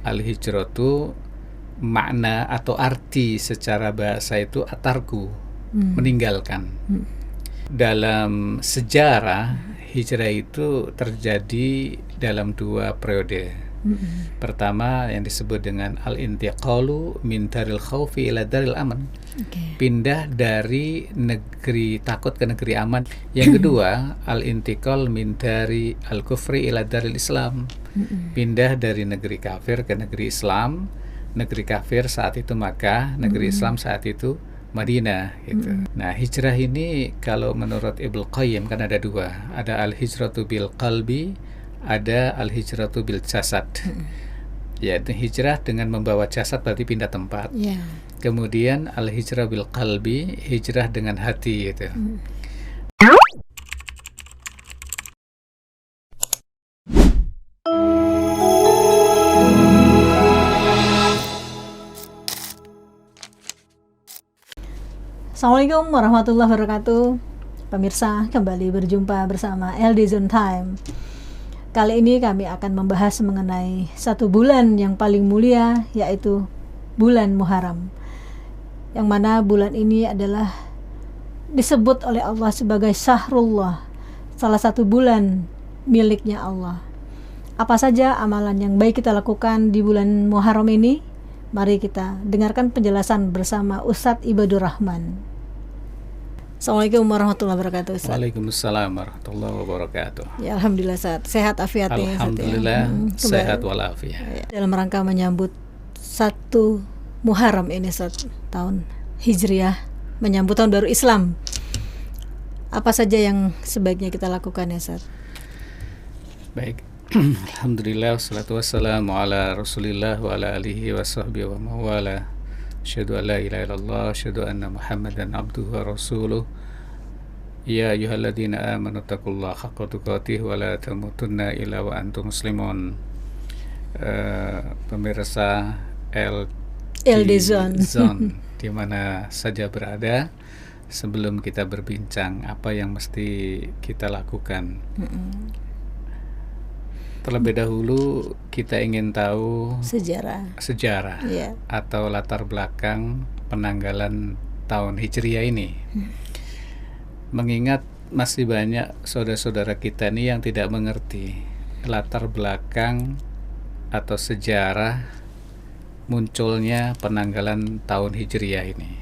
al-hijratu makna atau arti secara bahasa itu atarku, meninggalkan. Dalam sejarah hijrah itu terjadi dalam 2 periode. Pertama yang disebut dengan al-intiqalu min daril khaufi ila daril aman. Pindah dari negeri takut ke negeri aman. Yang kedua, al-intiqal min dari al-kufri ila daril Islam. Pindah dari negeri kafir ke negeri Islam. Negeri kafir saat itu Makkah, negeri Islam saat itu Madinah gitu. Nah, hijrah ini kalau menurut Ibnu Qayyim kan ada 2. Ada al-hijratu bil qalbi, ada al-hijratu bil jasad. Yaitu hijrah dengan membawa jasad berarti pindah tempat. Kemudian al-hijrah bil qalbi, hijrah dengan hati gitu. Assalamualaikum warahmatullahi wabarakatuh. Pemirsa, kembali berjumpa bersama LD Zone Time. Kali ini kami akan membahas mengenai 1 bulan yang paling mulia, yaitu bulan Muharram. Yang mana bulan ini adalah disebut oleh Allah sebagai Syahrullah, salah satu bulan miliknya Allah. Apa saja amalan yang baik kita lakukan di bulan Muharram ini? Mari kita dengarkan penjelasan bersama Ustadz Ibadur Rahman. Assalamualaikum warahmatullahi wabarakatuh, Ustaz. Waalaikumsalam warahmatullahi wabarakatuh. Ya, alhamdulillah, Ustaz. Sehat afiat ya, Alhamdulillah, sehat walafiat. Dalam rangka menyambut 1 Muharram ini, Ustaz, tahun Hijriah, menyambut tahun baru Islam. Apa saja yang sebaiknya kita lakukan ya, Ustaz? Baik. Alhamdulillah, wassalatu wassalamu ala rasulillah wa ala alihi wa sahbihi wa mawala. Asyhadu an la ilaha illallah, asyhadu anna muhammadan abduhu wa rasuluh. Ya ayyuhalladzina amanu taqullaha haqqa tuqatih wa la tamutunna illa wa antum muslimun. Pemirsa LD Zone di mana saja berada, sebelum kita berbincang apa yang mesti kita lakukan, terlebih dahulu kita ingin tahu sejarah atau latar belakang penanggalan tahun Hijriah ini. Mengingat masih banyak saudara-saudara kita ini yang tidak mengerti latar belakang atau sejarah munculnya penanggalan tahun Hijriah ini.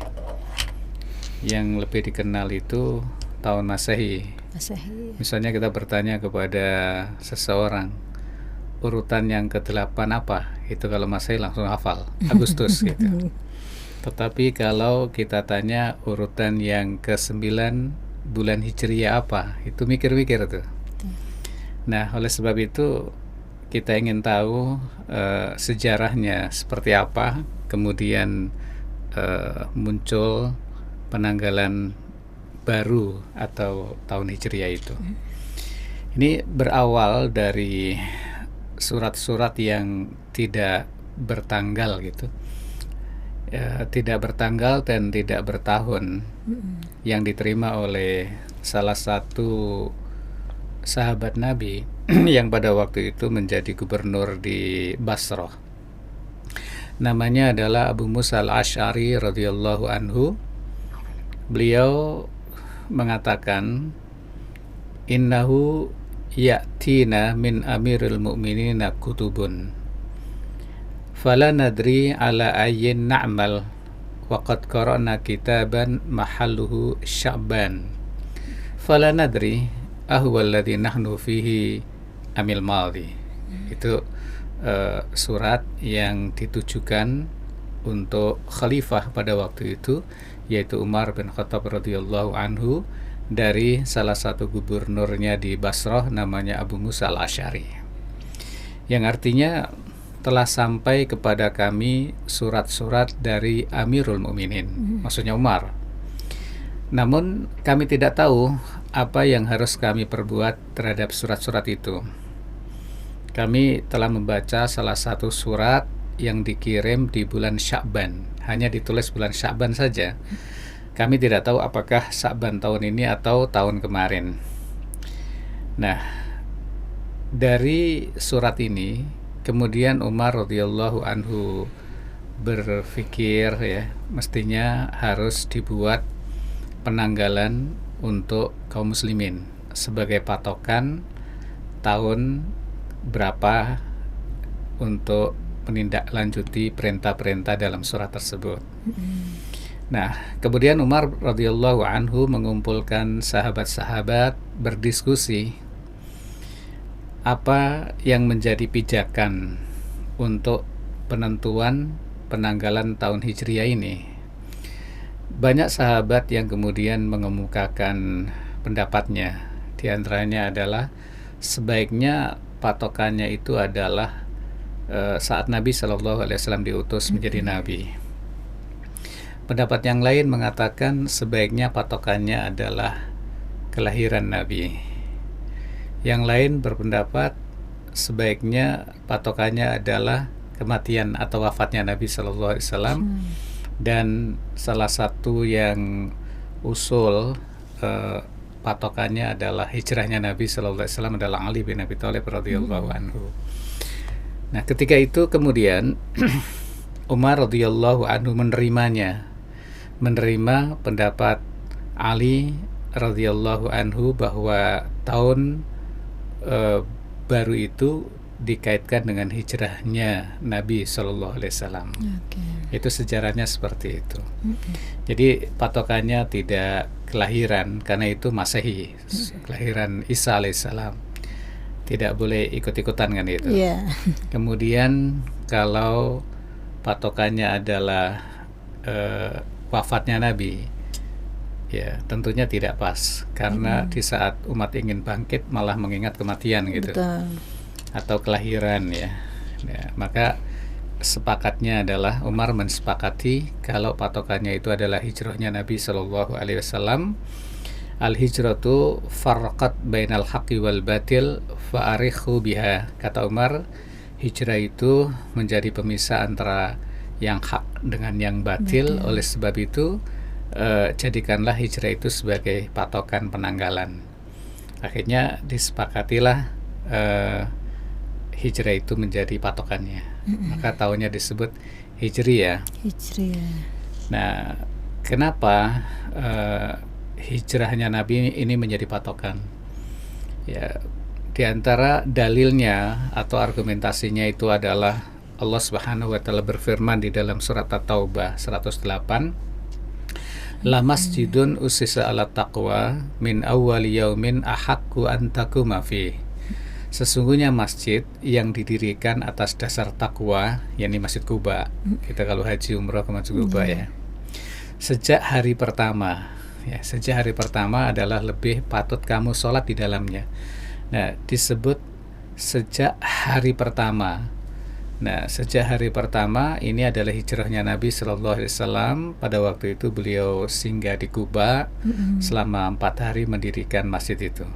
Yang lebih dikenal itu tahun Masehi. Misalnya kita bertanya kepada seseorang, urutan yang ke-8 apa? Itu kalau Masehi langsung hafal, Agustus gitu. Tetapi kalau kita tanya urutan yang ke-9 bulan Hijriah apa? Itu mikir-mikir tuh. Nah, oleh sebab itu kita ingin tahu sejarahnya seperti apa, kemudian muncul penanggalan baru atau tahun Hijriah itu. Ini berawal dari surat-surat yang tidak bertanggal gitu, tidak bertanggal dan tidak bertahun, yang diterima oleh salah satu sahabat Nabi yang pada waktu itu menjadi gubernur di Basrah. Namanya adalah Abu Musa al-Asy'ari radhiyallahu anhu. Beliau mengatakan, innahu ya'tina min amiril mu'minina kutubun fala nadri ala ayyin na'mal waqad qara'na kitaban mahalluhu Sya'ban fala nadri ahwal ladzi nahnu fihi amil madhi. Itu surat yang ditujukan untuk khalifah pada waktu itu, yaitu Umar bin Khattab radhiyallahu anhu, dari salah satu gubernurnya di Basrah namanya Abu Musa al-Asy'ari, yang artinya telah sampai kepada kami surat-surat dari Amirul Mukminin, maksudnya Umar. Namun kami tidak tahu apa yang harus kami perbuat terhadap surat-surat itu. Kami telah membaca salah satu surat yang dikirim di bulan Sya'ban, hanya ditulis bulan Sya'ban saja. Kami tidak tahu apakah Sya'ban tahun ini atau tahun kemarin. Nah, dari surat ini kemudian Umar radhiyallahu anhu berpikir ya, mestinya harus dibuat penanggalan untuk kaum muslimin sebagai patokan tahun berapa untuk menindaklanjuti perintah-perintah dalam surat tersebut. Nah, kemudian Umar radhiyallahu anhu mengumpulkan sahabat-sahabat berdiskusi apa yang menjadi pijakan untuk penentuan penanggalan tahun Hijriah ini. Banyak sahabat yang kemudian mengemukakan pendapatnya. Di antaranya adalah sebaiknya patokannya itu adalah saat Nabi Shallallahu Alaihi Wasallam diutus menjadi nabi. Pendapat yang lain mengatakan sebaiknya patokannya adalah kelahiran Nabi. Yang lain berpendapat sebaiknya patokannya adalah kematian atau wafatnya Nabi Shallallahu Alaihi Wasallam. Dan salah satu yang usul patokannya adalah hijrahnya Nabi Shallallahu Alaihi Wasallam adalah Ali bin Abi Thalib radhiyallahu anhu. Nah, ketika itu kemudian Umar radhiyallahu anhu menerima pendapat Ali radhiyallahu anhu bahwa tahun baru itu dikaitkan dengan hijrahnya Nabi Shallallahu Alaihi Wasallam. Itu sejarahnya seperti itu. Jadi patokannya tidak kelahiran, karena itu Masehi, kelahiran Isa alaihissalam. Tidak boleh ikut-ikutan kan itu. Kemudian kalau patokannya adalah wafatnya Nabi, ya tentunya tidak pas, karena di saat umat ingin bangkit malah mengingat kematian gitu. Betul. Atau kelahiran ya. Maka sepakatnya adalah Umar mensepakati kalau patokannya itu adalah hijrahnya Nabi Shallallahu Alaihi Wasallam. Al-hijratu farqat bainal haqqi wal batil fa'arikhu biha. Kata Umar, hijrah itu menjadi pemisah antara yang hak dengan yang batil. Oleh sebab itu jadikanlah hijrah itu sebagai patokan penanggalan. Akhirnya disepakatilah hijrah itu menjadi patokannya. Maka tahunnya disebut Hijriah. Nah, kenapa hijrahnya Nabi ini menjadi patokan? Ya, di antara dalilnya atau argumentasinya itu adalah Allah Subhanahu wa taala berfirman di dalam surat At-Taubah 108, La masjidun usisa ala taqwa min awwali yaumin ahaqqu an taquma fi. Sesungguhnya masjid yang didirikan atas dasar takwa, yakni Masjid Quba. Kita kalau haji umrah ke Masjid Quba ya. Sejak hari pertama, ya, sejak hari pertama adalah lebih patut kamu sholat di dalamnya. Nah, disebut sejak hari pertama. Nah, sejak hari pertama ini adalah hijrahnya Nabi Shallallahu Alaihi Wasallam. Pada waktu itu beliau singgah di Quba selama 4 hari mendirikan masjid itu.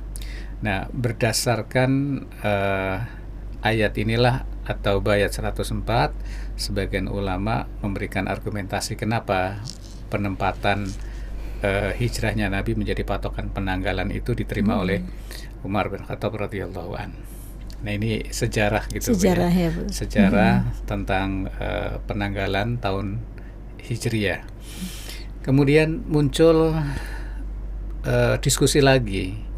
Nah, berdasarkan ayat inilah atau ayat 104, sebagian ulama memberikan argumentasi kenapa penempatan hijrahnya Nabi menjadi patokan penanggalan itu diterima oleh Umar bin Khattab radhiyallahu anhu. Nah, ini sejarah gitu. Sejarah ya, Bu. Sejarah tentang penanggalan tahun Hijriah. Kemudian muncul diskusi lagi.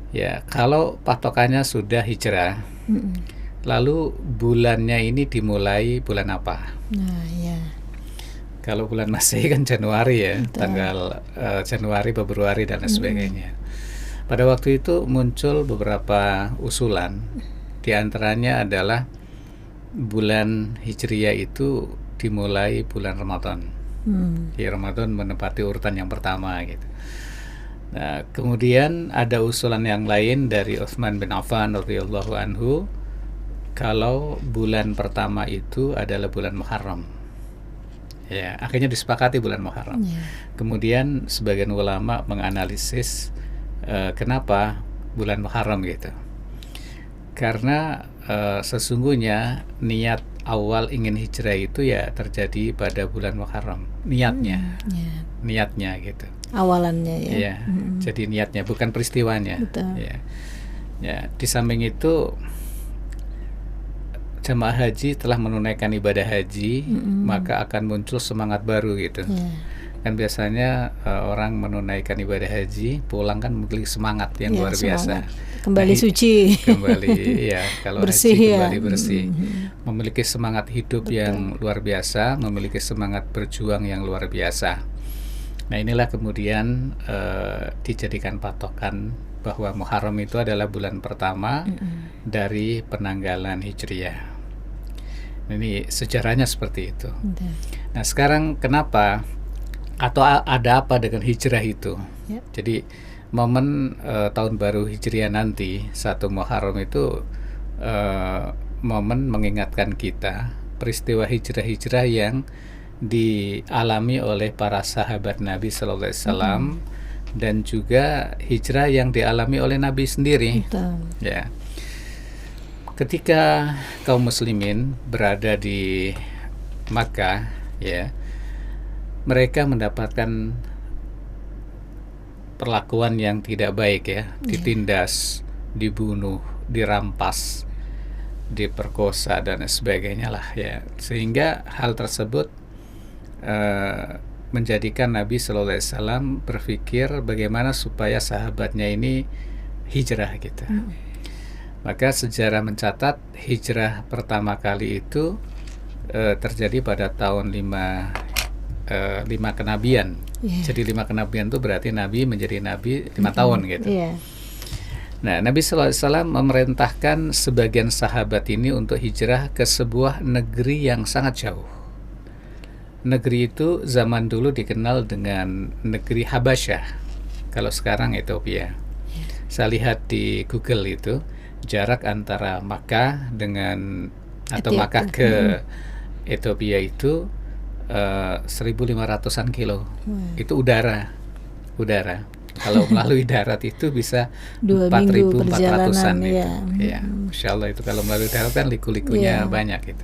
Ya, kalau patokannya sudah hijrah, lalu bulannya ini dimulai bulan apa? Nah, ya. Kalau bulan Masehi kan Januari ya, tanggal Januari, Februari dan sebagainya. Pada waktu itu muncul beberapa usulan, di antaranya adalah bulan Hijriah itu dimulai bulan Ramadan. Di Ramadan menempati urutan yang pertama gitu. Nah, kemudian ada usulan yang lain dari Utsman bin Affan radhiyallahu anhu, kalau bulan pertama itu adalah bulan Muharram. Ya, akhirnya disepakati bulan Muharram. Kemudian sebagian ulama menganalisis kenapa bulan Muharram gitu. Karena sesungguhnya niat awal ingin hijrah itu ya terjadi pada bulan Muharram. Niatnya gitu. Awalannya ya. Ya, jadi niatnya bukan peristiwanya. Betul. Ya. Ya, di samping itu jamaah haji telah menunaikan ibadah haji, maka akan muncul semangat baru gitu. Kan biasanya orang menunaikan ibadah haji pulang kan memiliki semangat yang luar biasa, kembali suci, kembali ya kalau bersih, haji ya. kembali bersih, memiliki semangat hidup yang luar biasa, memiliki semangat berjuang yang luar biasa. Nah inilah kemudian dijadikan patokan bahwa Muharram itu adalah bulan pertama dari penanggalan Hijriah. Ini sejarahnya seperti itu. Nah sekarang kenapa atau ada apa dengan hijrah itu? Jadi momen tahun baru Hijriah nanti 1 Muharram itu momen mengingatkan kita peristiwa hijrah-hijrah yang dialami oleh para sahabat Nabi Sallallahu Alaihi Wasallam dan juga hijrah yang dialami oleh Nabi sendiri. Ya, ketika kaum muslimin berada di Makkah, ya, mereka mendapatkan perlakuan yang tidak baik, ya, ditindas, dibunuh, dirampas, diperkosa dan sebagainya lah, ya, sehingga hal tersebut menjadikan Nabi Sallallahu Alaihi Wasallam berpikir bagaimana supaya sahabatnya ini hijrah gitu. Maka sejarah mencatat hijrah pertama kali itu terjadi pada tahun 5 kenabian. Jadi 5 kenabian itu berarti Nabi menjadi Nabi 5 tahun gitu. Nah, Nabi Sallallahu Alaihi Wasallam memerintahkan sebagian sahabat ini untuk hijrah ke sebuah negeri yang sangat jauh. Negeri itu zaman dulu dikenal dengan negeri Habasyah. Kalau sekarang Ethiopia. Saya lihat di Google itu jarak antara Makkah dengan atau Makkah ke Ethiopia itu 1.500-an kilo. Itu udara. Kalau melalui darat itu bisa 4.400-an itu. Ya, Masya Allah itu kalau melalui darat kan liku-likunya banyak itu.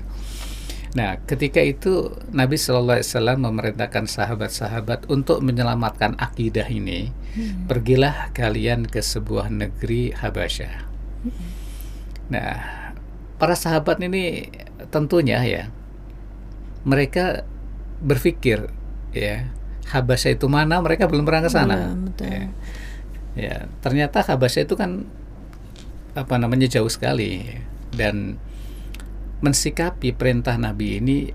Nah, ketika itu Nabi Sallallahu Alaihi Wasallam memerintahkan sahabat-sahabat untuk menyelamatkan akidah ini, pergilah kalian ke sebuah negeri Habasyah. Nah, para sahabat ini tentunya ya, mereka berpikir ya, Habasyah itu mana? Mereka belum pernah ke sana. Ya, ternyata Habasyah itu kan jauh sekali, dan mensikapi perintah Nabi ini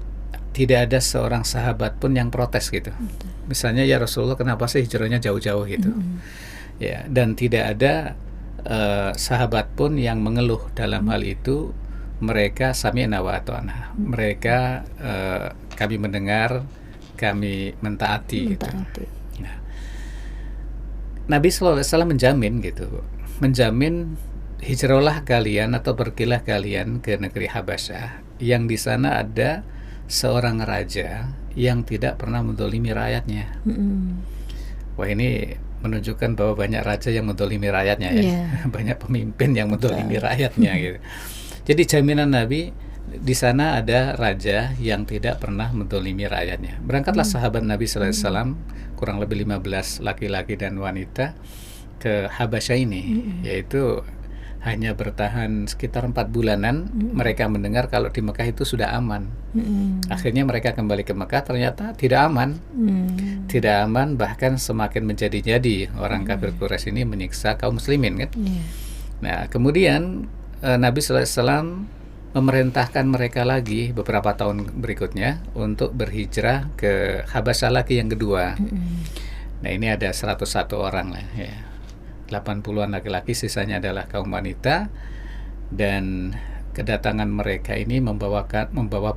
tidak ada seorang sahabat pun yang protes gitu. Misalnya, ya Rasulullah, kenapa sih hijrahnya jauh-jauh gitu? Ya, dan tidak ada sahabat pun yang mengeluh dalam hal itu. Mereka sami'na wa ata'na. Mereka kami mendengar, kami mentaati. Gitu. Nah, Nabi Sallallahu Alaihi Wasallam menjamin hijrahlah kalian atau pergilah kalian ke negeri Habasyah yang di sana ada seorang raja yang tidak pernah mendolimi rakyatnya. Wah, ini menunjukkan bahwa banyak raja yang mendolimi rakyatnya ya. Banyak pemimpin yang mendolimi rakyatnya gitu. Jadi jaminan Nabi di sana ada raja yang tidak pernah mendolimi rakyatnya. Berangkatlah sahabat Nabi Sallallahu Alaihi Wasallam kurang lebih 15 laki-laki dan wanita ke Habasyah ini, yaitu hanya bertahan sekitar 4 bulanan. Mereka mendengar kalau di Mekah itu sudah aman. Akhirnya mereka kembali ke Mekah, ternyata tidak aman. Tidak aman, bahkan semakin menjadi-jadi orang kafir Quraisy ini menyiksa kaum muslimin kan. Nah, kemudian Nabi Sallallahu Alaihi Wasallam memerintahkan mereka lagi beberapa tahun berikutnya untuk berhijrah ke Habasyah lagi yang kedua. Nah, ini ada 101 orang lah ya. 80-an laki-laki, sisanya adalah kaum wanita, dan kedatangan mereka ini membawa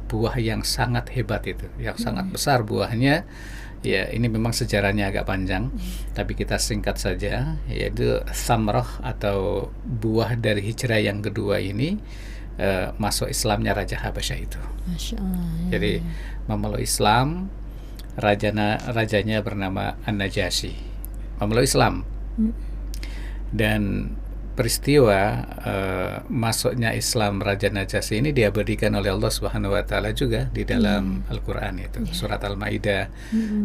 buah yang sangat hebat itu, yang sangat besar buahnya. Ya, ini memang sejarahnya agak panjang, tapi kita singkat saja, yaitu samroh atau buah dari hijrah yang kedua ini, masuk Islamnya Raja Habasyah itu. Masya Allah, ya. Jadi memeluk Islam, rajanya bernama An-Najasyi, memeluk Islam. Dan peristiwa masuknya Islam Raja Najasyi ini diabadikan oleh Allah Subhanahu wa taala juga di dalam Al-Qur'an itu, surat Al-Maidah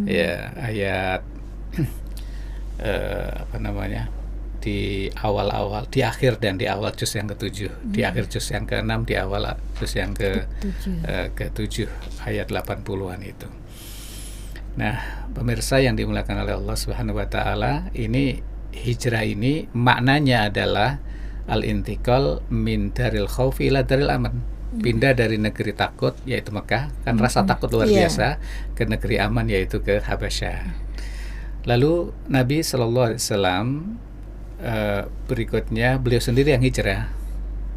ya, ayat di awal-awal, di akhir dan di awal juz yang ke-7, di akhir juz yang ke-6, di awal juz yang ke-7 ayat 80-an itu. Nah, pemirsa yang dimuliakan oleh Allah Subhanahu wa taala, ini hijrah ini maknanya adalah al-intiqal min daril khaufi ila daril aman. Pindah dari negeri takut yaitu Mekah, kan rasa takut luar biasa, ke negeri aman yaitu ke Habasyah. Lalu Nabi Shallallahu Alaihi Wasallam berikutnya beliau sendiri yang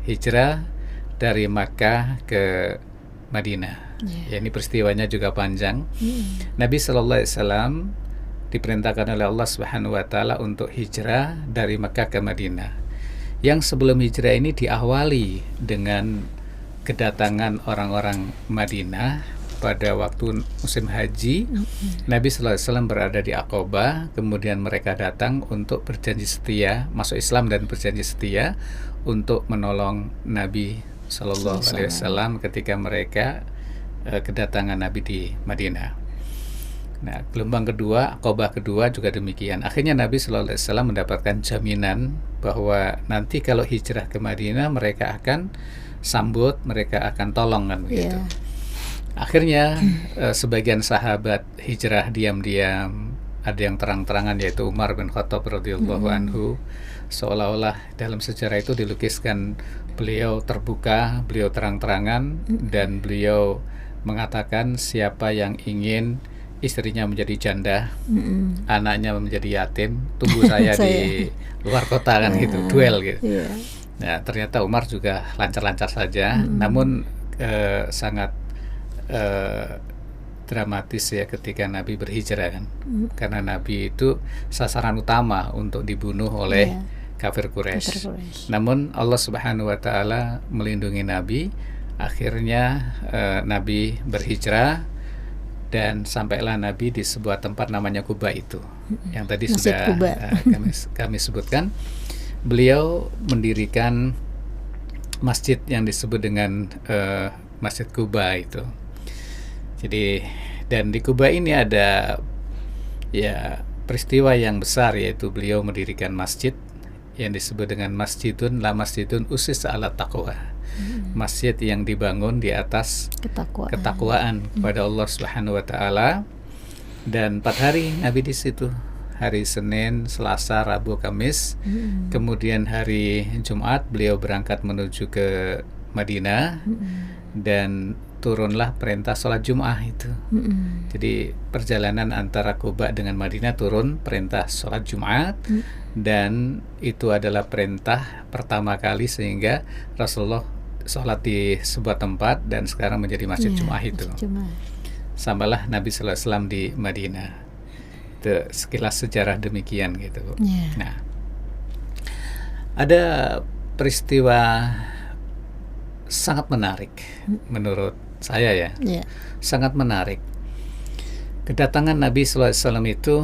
hijrah dari Makkah ke Madinah. Ya, ini peristiwanya juga panjang. Nabi Shallallahu Alaihi Wasallam diperintahkan oleh Allah Subhanahu Wa Taala untuk hijrah dari Makkah ke Madinah. Yang sebelum hijrah ini diawali dengan kedatangan orang-orang Madinah pada waktu musim haji. Nabi Sallallahu Alaihi Wasallam berada di Aqabah, kemudian mereka datang untuk berjanji setia masuk Islam dan berjanji setia untuk menolong Nabi Sallallahu Alaihi Wasallam ketika mereka kedatangan Nabi di Madinah. Nah, gelombang kedua, Aqabah kedua juga demikian. Akhirnya Nabi Sallallahu Alaihi Wasallam mendapatkan jaminan bahwa nanti kalau hijrah ke Madinah mereka akan sambut, mereka akan tolong kan begitu. Akhirnya sebagian sahabat hijrah diam-diam, ada yang terang-terangan yaitu Umar bin Khattab radhiyallahu anhu. Seolah-olah dalam sejarah itu dilukiskan beliau terbuka, beliau terang-terangan, dan beliau mengatakan siapa yang ingin istrinya menjadi janda, anaknya menjadi yatim, tunggu saya di luar kota kan gitu, duel gitu. Nah, ternyata Umar juga lancar-lancar saja, namun sangat dramatis ya ketika Nabi berhijrah kan, karena Nabi itu sasaran utama untuk dibunuh oleh kafir Quraisy. Namun Allah Subhanahu Wa Taala melindungi Nabi, akhirnya Nabi berhijrah dan sampailah Nabi di sebuah tempat namanya Quba itu, yang tadi Masjid sudah kami sebutkan. Beliau mendirikan masjid yang disebut dengan Masjid Quba itu. Jadi, dan di Quba ini ada ya peristiwa yang besar, yaitu beliau mendirikan masjid yang disebut dengan Masjidun Usis ala Taqwa. Masjid yang dibangun di atas ketakwaan kepada Allah Subhanahu wa taala. Dan 4 hari Nabi di situ. Hari Senin, Selasa, Rabu, Kamis. Kemudian hari Jumat beliau berangkat menuju ke Madinah dan turunlah perintah sholat Jum'ah itu. Jadi perjalanan antara Quba dengan Madinah turun perintah sholat Jumat, dan itu adalah perintah pertama kali sehingga Rasulullah sholat di sebuah tempat dan sekarang menjadi Masjid Jum'ah itu. Sampailah Nabi Sallallahu Alaihi Wasallam di Madinah. Itu sekilas sejarah demikian gitu. Nah, ada peristiwa sangat menarik menurut saya ya, sangat menarik. Kedatangan Nabi Sallallahu Alaihi Wasallam itu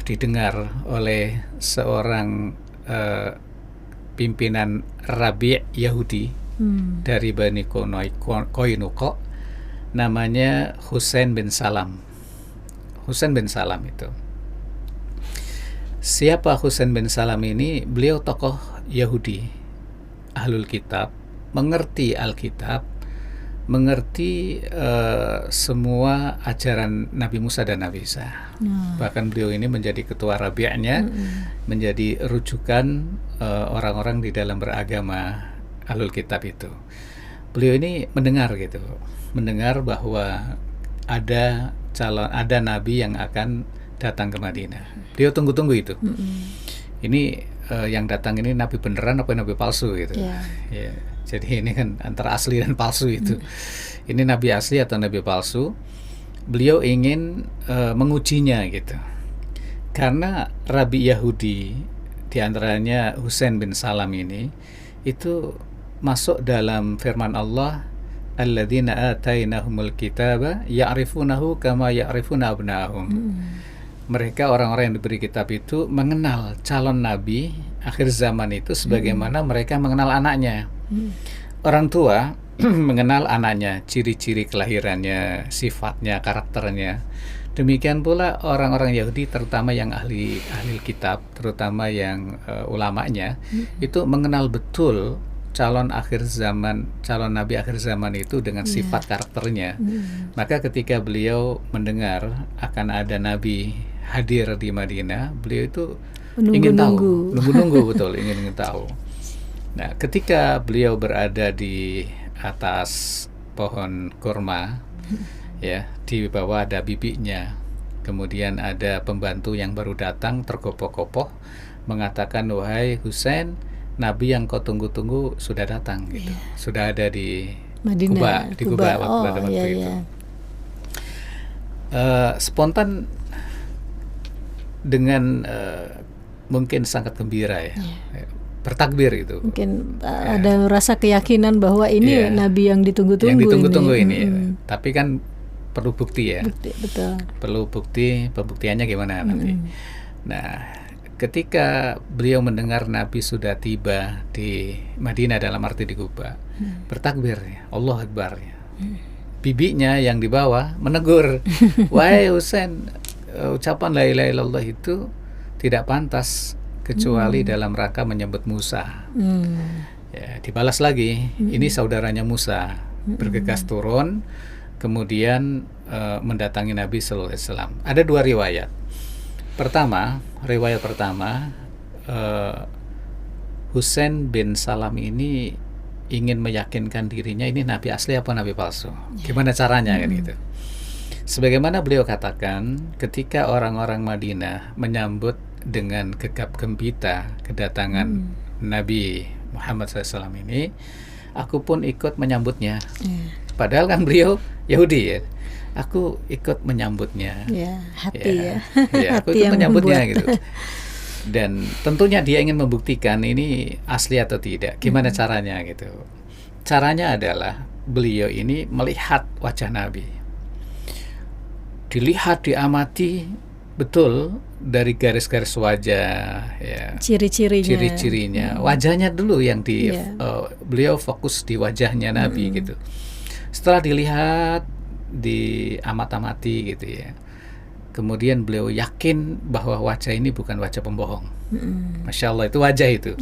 didengar oleh seorang pimpinan Rabi' Yahudi dari Bani Qainuqa, namanya Husain bin Salam. Husain bin Salam itu. Siapa Husain bin Salam ini? Beliau tokoh Yahudi, Ahlul Kitab, mengerti Alkitab, mengerti semua ajaran Nabi Musa dan Nabi Isa. Bahkan beliau ini menjadi ketua rabi'nya, menjadi rujukan orang-orang di dalam beragama Ahlul Kitab itu. Beliau ini mendengar bahwa ada nabi yang akan datang ke Madinah. Beliau tunggu-tunggu itu. Ini yang datang ini nabi beneran apa nabi palsu gitu. Ya, jadi ini kan antara asli dan palsu itu. Ini nabi asli atau nabi palsu? Beliau ingin mengujinya gitu. Karena Rabi Yahudi, diantaranya Husain bin Salam ini, itu masuk dalam firman Allah, alladzina atainahumul kitaba ya'rifunahu kama ya'rifuna abna'ahum. Mereka orang-orang yang diberi kitab itu mengenal calon nabi akhir zaman itu sebagaimana mereka mengenal anaknya. Orang tua mengenal anaknya, ciri-ciri kelahirannya, sifatnya, karakternya. Demikian pula orang-orang Yahudi, terutama yang ahli kitab, terutama yang ulamanya, itu mengenal betul calon nabi akhir zaman itu dengan sifat karakternya. Maka ketika beliau mendengar akan ada nabi hadir di Madinah, beliau itu ingin tahu, nunggu betul, ingin tahu. Nah, ketika beliau berada di atas pohon kurma, ya, di bawah ada bibinya, kemudian ada pembantu yang baru datang tergopoh-gopoh mengatakan, wahai Husain, Nabi yang kau tunggu-tunggu sudah datang, gitu. Sudah ada di Madinah, Kuba waktu itu. Spontan dengan mungkin sangat gembira ya. Bertakbir itu. Mungkin ada rasa keyakinan bahwa ini Nabi yang ditunggu-tunggu. Yang ditunggu-tunggu ini. Tapi kan perlu bukti ya. Betul. Perlu bukti, pembuktiannya gimana nanti. Nah, ketika beliau mendengar Nabi sudah tiba di Madinah, dalam arti di Kuba, bertakbir ya, Allah Akbar ya. Bibinya yang di bawah menegur, wahai Husain, ucapan la ilaha illallah itu tidak pantas kecuali dalam rangka menyebut Musa. Ya, dibalas lagi, ini saudaranya Musa, bergegas turun, kemudian mendatangi Nabi Sallallahu Alaihi Wasallam. Ada dua riwayat. Riwayat pertama, Husain bin Salam ini ingin meyakinkan dirinya ini Nabi asli apa Nabi palsu. Gimana caranya kan gitu. Sebagaimana beliau katakan, ketika orang-orang Madinah menyambut dengan gegap gempita kedatangan Nabi Muhammad SAW ini, aku pun ikut menyambutnya. Padahal kan beliau Yahudi ya. Aku ikut menyambutnya. Hati. Aku ikut menyambutnya gitu. Dan tentunya dia ingin membuktikan ini asli atau tidak. Gimana caranya gitu. Caranya adalah beliau ini melihat wajah Nabi. Dilihat, diamati betul dari garis-garis wajah ya. Ciri-cirinya. Wajahnya dulu yang beliau fokus di wajahnya Nabi gitu. Setelah dilihat, diamat-amati gitu ya. Kemudian beliau yakin bahwa wajah ini bukan wajah pembohong. Masya Allah, itu wajah itu.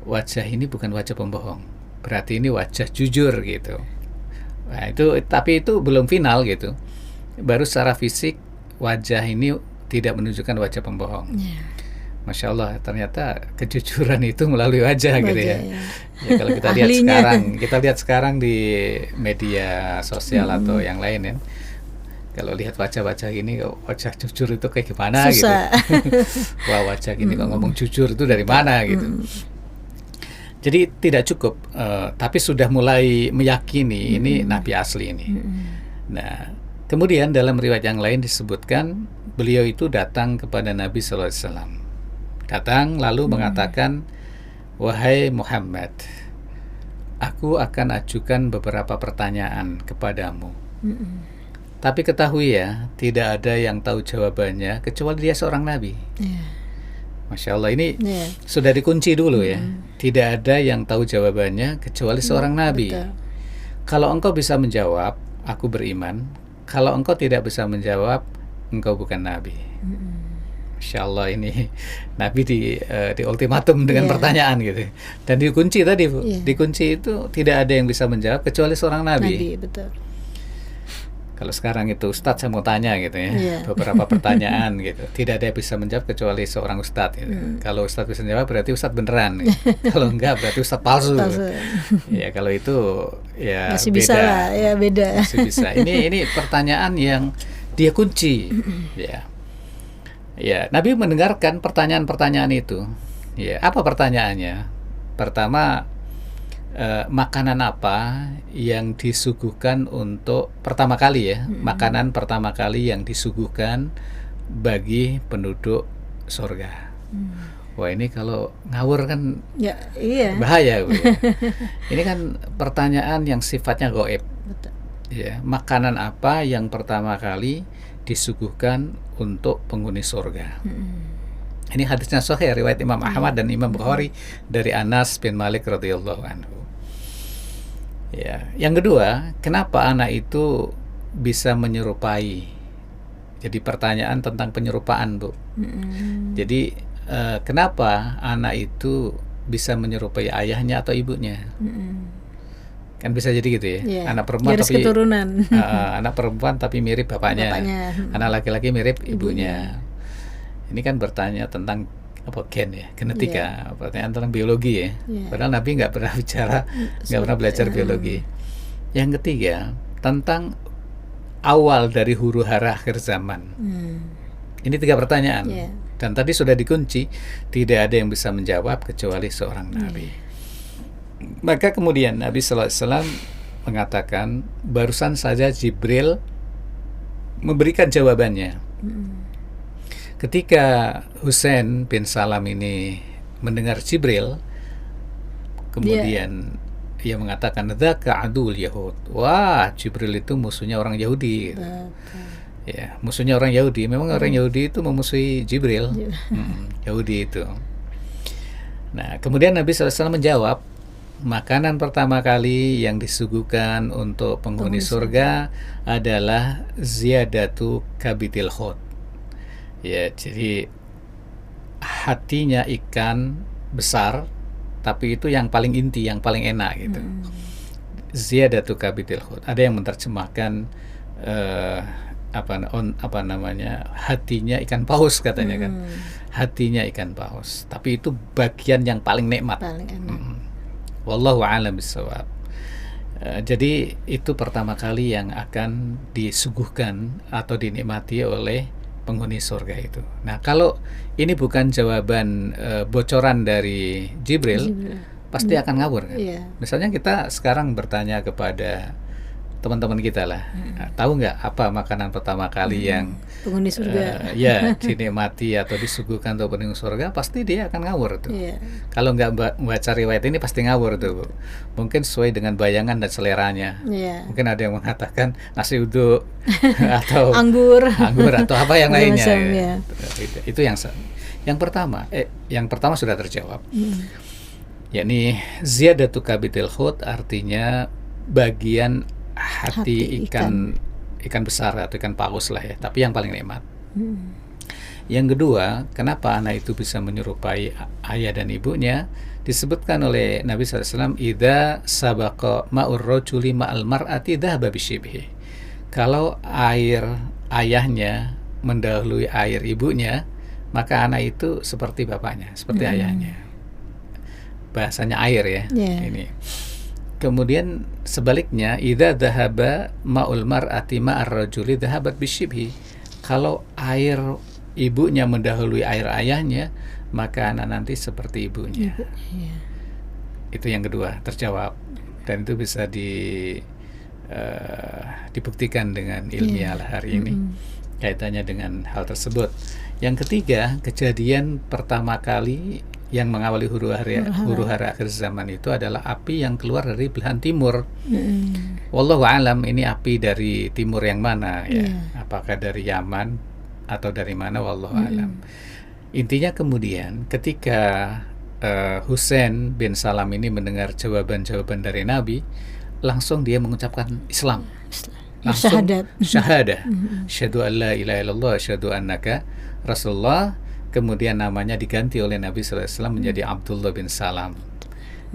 Wajah ini bukan wajah pembohong. Berarti ini wajah jujur gitu. Nah, tapi itu belum final gitu. Baru secara fisik wajah ini tidak menunjukkan wajah pembohong. Masya Allah, ternyata kejujuran itu melalui wajah gitu ya. Kalau kita lihat sekarang di media sosial atau yang lain ya. Kalau lihat wajah-wajah ini, wajah jujur itu kayak gimana susah gitu. Wah, wajah gini kok ngomong jujur itu dari mana gitu. Jadi tidak cukup, tapi sudah mulai meyakini ini Nabi asli ini. Nah, kemudian dalam riwayat yang lain disebutkan beliau itu datang kepada Nabi Sallallahu Alaihi Wasallam. Datang lalu mengatakan, wahai Muhammad, aku akan ajukan beberapa pertanyaan kepadamu. Tapi ketahui ya, tidak ada yang tahu jawabannya kecuali dia seorang nabi. Masya Allah, ini sudah dikunci dulu ya. Tidak ada yang tahu jawabannya kecuali seorang nabi. Kalau engkau bisa menjawab, aku beriman. Kalau engkau tidak bisa menjawab, engkau bukan nabi. Masya Allah, ini Nabi di ultimatum dengan pertanyaan gitu. Dan dikunci tadi Bu, dikunci itu tidak ada yang bisa menjawab kecuali seorang nabi. Betul. Kalau sekarang itu Ustadz saya mau tanya gitu ya, beberapa pertanyaan gitu. Tidak ada yang bisa menjawab kecuali seorang Ustadz gitu. Kalau Ustadz bisa menjawab berarti Ustadz beneran gitu. Kalau enggak berarti Ustadz palsu. Ya kalau itu ya masih beda. Bisa lah, ya beda. Masih bisa. Ini pertanyaan yang dia kunci. Ya, Nabi mendengarkan pertanyaan-pertanyaan itu. Ya, apa pertanyaannya? Pertama, makanan apa yang disuguhkan untuk pertama kali ya, makanan pertama kali yang disuguhkan bagi penduduk surga. Wah, ini kalau ngawur kan bahaya Bu, ya. Ini kan pertanyaan yang sifatnya gaib. Ya, makanan apa yang pertama kali disuguhkan untuk penghuni surga. Ini hadisnya sahih riwayat Imam Ahmad dan Imam Bukhari dari Anas bin Malik radhiyallahu anhu. Ya, yang kedua, kenapa anak itu bisa menyerupai? Jadi pertanyaan tentang penyerupaan, Bu. Mm-mm. Jadi kenapa anak itu bisa menyerupai ayahnya atau ibunya? Mm-mm. Kan bisa jadi gitu ya. Iya, Anak perempuan garis tapi keturunan. anak perempuan tapi mirip bapaknya. Bapaknya. Anak laki-laki mirip ibunya. Ini kan bertanya tentang apa gen ya, genetika, pertanyaan tentang biologi ya. Iya. Padahal Nabi nggak pernah bicara, nggak pernah belajar biologi. Yang ketiga tentang awal dari huru hara akhir zaman. Ini 3 pertanyaan. Iya. Dan tadi sudah dikunci, tidak ada yang bisa menjawab kecuali seorang nabi. Maka kemudian Nabi sallallahu alaihi wasallam mengatakan, barusan saja Jibril memberikan jawabannya. Ketika Husain bin Salam ini mendengar Jibril, kemudian ia mengatakan, dzaka adul Yahud. Wah, Jibril itu musuhnya orang Yahudi. Ya, musuhnya orang Yahudi. Memang orang Yahudi itu memusuhi Jibril. Yahudi itu. Nah, kemudian Nabi SAW menjawab, makanan pertama kali yang disuguhkan untuk penghuni surga adalah ziyadatu kabitil khut. Ya, jadi hatinya ikan besar, tapi itu yang paling inti, yang paling enak gitu. Ziyadatu kabitil khut. Ada yang menerjemahkan apa namanya, hatinya ikan paus katanya kan. Hatinya ikan paus. Tapi itu bagian yang paling nikmat. Paling enak. Wallahu a'lam bishawab. Jadi itu pertama kali yang akan disuguhkan atau dinikmati oleh penghuni surga itu. Nah, kalau ini bukan jawaban bocoran dari Jibril, pasti akan ngawur kan? Iya. Misalnya kita sekarang bertanya kepada teman-teman kita lah, tahu nggak apa makanan pertama kali yang Penghuni surga. ya dinikmati atau disuguhkan untuk penghuni surga, pasti dia akan ngawur tuh. Iya. Kalau nggak baca riwayat ini pasti ngawur tuh, Bu. Mungkin sesuai dengan bayangan dan seleranya. Iya. Mungkin ada yang mengatakan nasi uduk atau Anggur atau apa yang lainnya. Macam, ya. Itu yang pertama. Yang pertama sudah terjawab. Yakni ziyadatu kabitil khut, artinya bagian hati ikan besar atau ikan paus lah ya, tapi yang paling nikmat. Yang kedua, kenapa anak itu bisa menyerupai ayah dan ibunya? Disebutkan oleh Nabi SAW, idza sabaqa ma'ur rajuli ma'al mar'ati dhahaba bisyibhi. Kalau air ayahnya mendahului air ibunya, maka anak itu seperti bapaknya, seperti ayahnya. Bahasanya air ya. Ini. Kemudian sebaliknya, idza dhahaba ma'ul mar'ati ma'ar rajuli dhahabat bisyibhi. Kalau air ibunya mendahului air ayahnya, maka anak nanti seperti ibunya. Itu yang kedua, terjawab. Dan itu bisa dibuktikan dengan ilmiah hari ini kaitannya dengan hal tersebut. Yang ketiga, kejadian pertama kali yang mengawali huru hara akhir zaman itu adalah api yang keluar dari belahan timur. Wallahu a'lam, ini api dari timur yang mana ya? Apakah dari Yaman atau dari mana? Wallahu a'lam. Intinya kemudian ketika Husain bin Salam ini mendengar jawaban-jawaban dari Nabi, langsung dia mengucapkan Islam. Langsung syahadah. Syahadu an la ilaha illallah, syahadu annaka Rasulullah. Kemudian namanya diganti oleh Nabi SAW menjadi Abdullah bin Salam.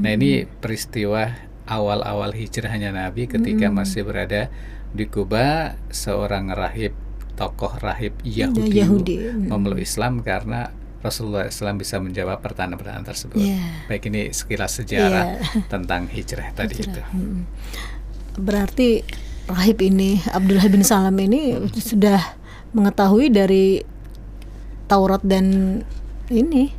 Nah, ini peristiwa awal-awal hijrahnya Nabi ketika masih berada di Kuba. Seorang rahib, tokoh rahib Yahudi memeluk Islam karena Rasulullah SAW bisa menjawab pertanyaan-pertanyaan tersebut. Baik, ini sekilas sejarah tentang hijrah tadi itu. Berarti rahib ini, Abdullah bin Salam ini sudah mengetahui dari Taurat dan ini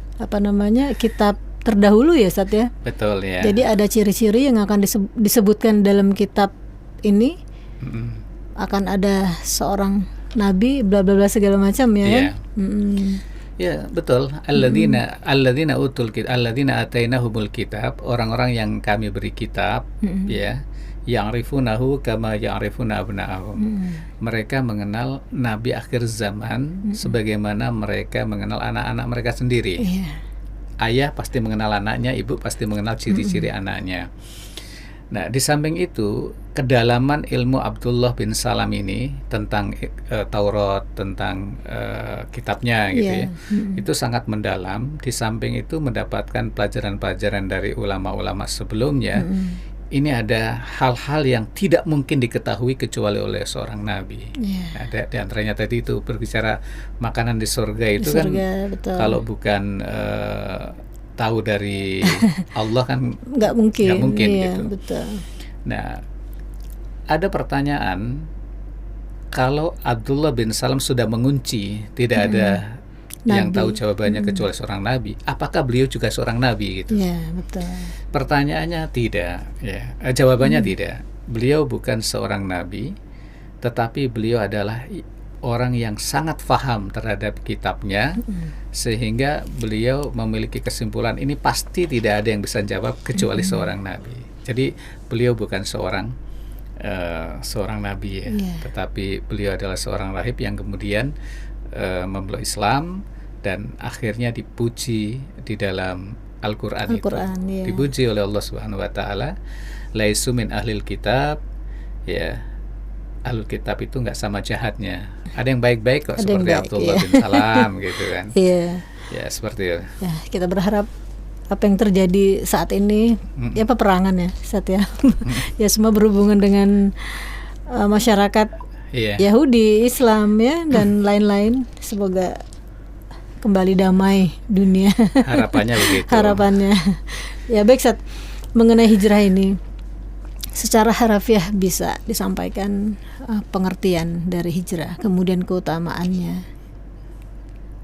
kitab terdahulu ya, Ustaz ya. Betul ya. Jadi ada ciri-ciri yang akan disebutkan dalam kitab ini. Akan ada seorang nabi bla bla bla segala macam ya. Ya, betul. Alladzina utul kitab, alladzina atainahumul kitab, orang-orang yang kami beri kitab, ya. Ya'rifunahu kama ya'rifuna abna'ahum. Mereka mengenal nabi akhir zaman sebagaimana mereka mengenal anak-anak mereka sendiri. Ayah pasti mengenal anaknya, ibu pasti mengenal ciri-ciri anaknya. Nah, di samping itu, kedalaman ilmu Abdullah bin Salam ini tentang Taurat, tentang kitabnya gitu ya, itu sangat mendalam. Di samping itu mendapatkan pelajaran-pelajaran dari ulama-ulama sebelumnya. Ini ada hal-hal yang tidak mungkin diketahui kecuali oleh seorang nabi. Nah, di antaranya tadi itu berbicara makanan di surga itu kan, betul. kalau bukan tahu dari Allah kan nggak mungkin gitu. Betul. Nah, ada pertanyaan, kalau Abdullah bin Salam sudah mengunci, tidak ada yang tahu jawabannya kecuali seorang nabi, apakah beliau juga seorang nabi gitu? Ya, betul. Pertanyaannya tidak, ya. Jawabannya tidak. Beliau bukan seorang nabi, tetapi beliau adalah orang yang sangat paham terhadap kitabnya, sehingga beliau memiliki kesimpulan ini pasti tidak ada yang bisa jawab kecuali seorang nabi. Jadi beliau bukan seorang nabi ya, tetapi beliau adalah seorang rahib yang kemudian memeluk Islam dan akhirnya dipuji di dalam Al-Quran itu. Dipuji oleh Allah Subhanahu wa taala, laisu min ahlil kitab, ya. Ahlul kitab itu nggak sama jahatnya. Ada yang baik-baik kok, seperti Abdullah bin Salam gitu kan. Ya, seperti itu. Ya, kita berharap apa yang terjadi saat ini, ya peperangan ya, ya semua berhubungan dengan masyarakat Yahudi, Islam ya, dan lain-lain. Semoga kembali damai dunia. Harapannya begitu. Harapannya. Ya baik, Sat, mengenai hijrah ini, secara harafiah bisa disampaikan pengertian dari hijrah, kemudian keutamaannya.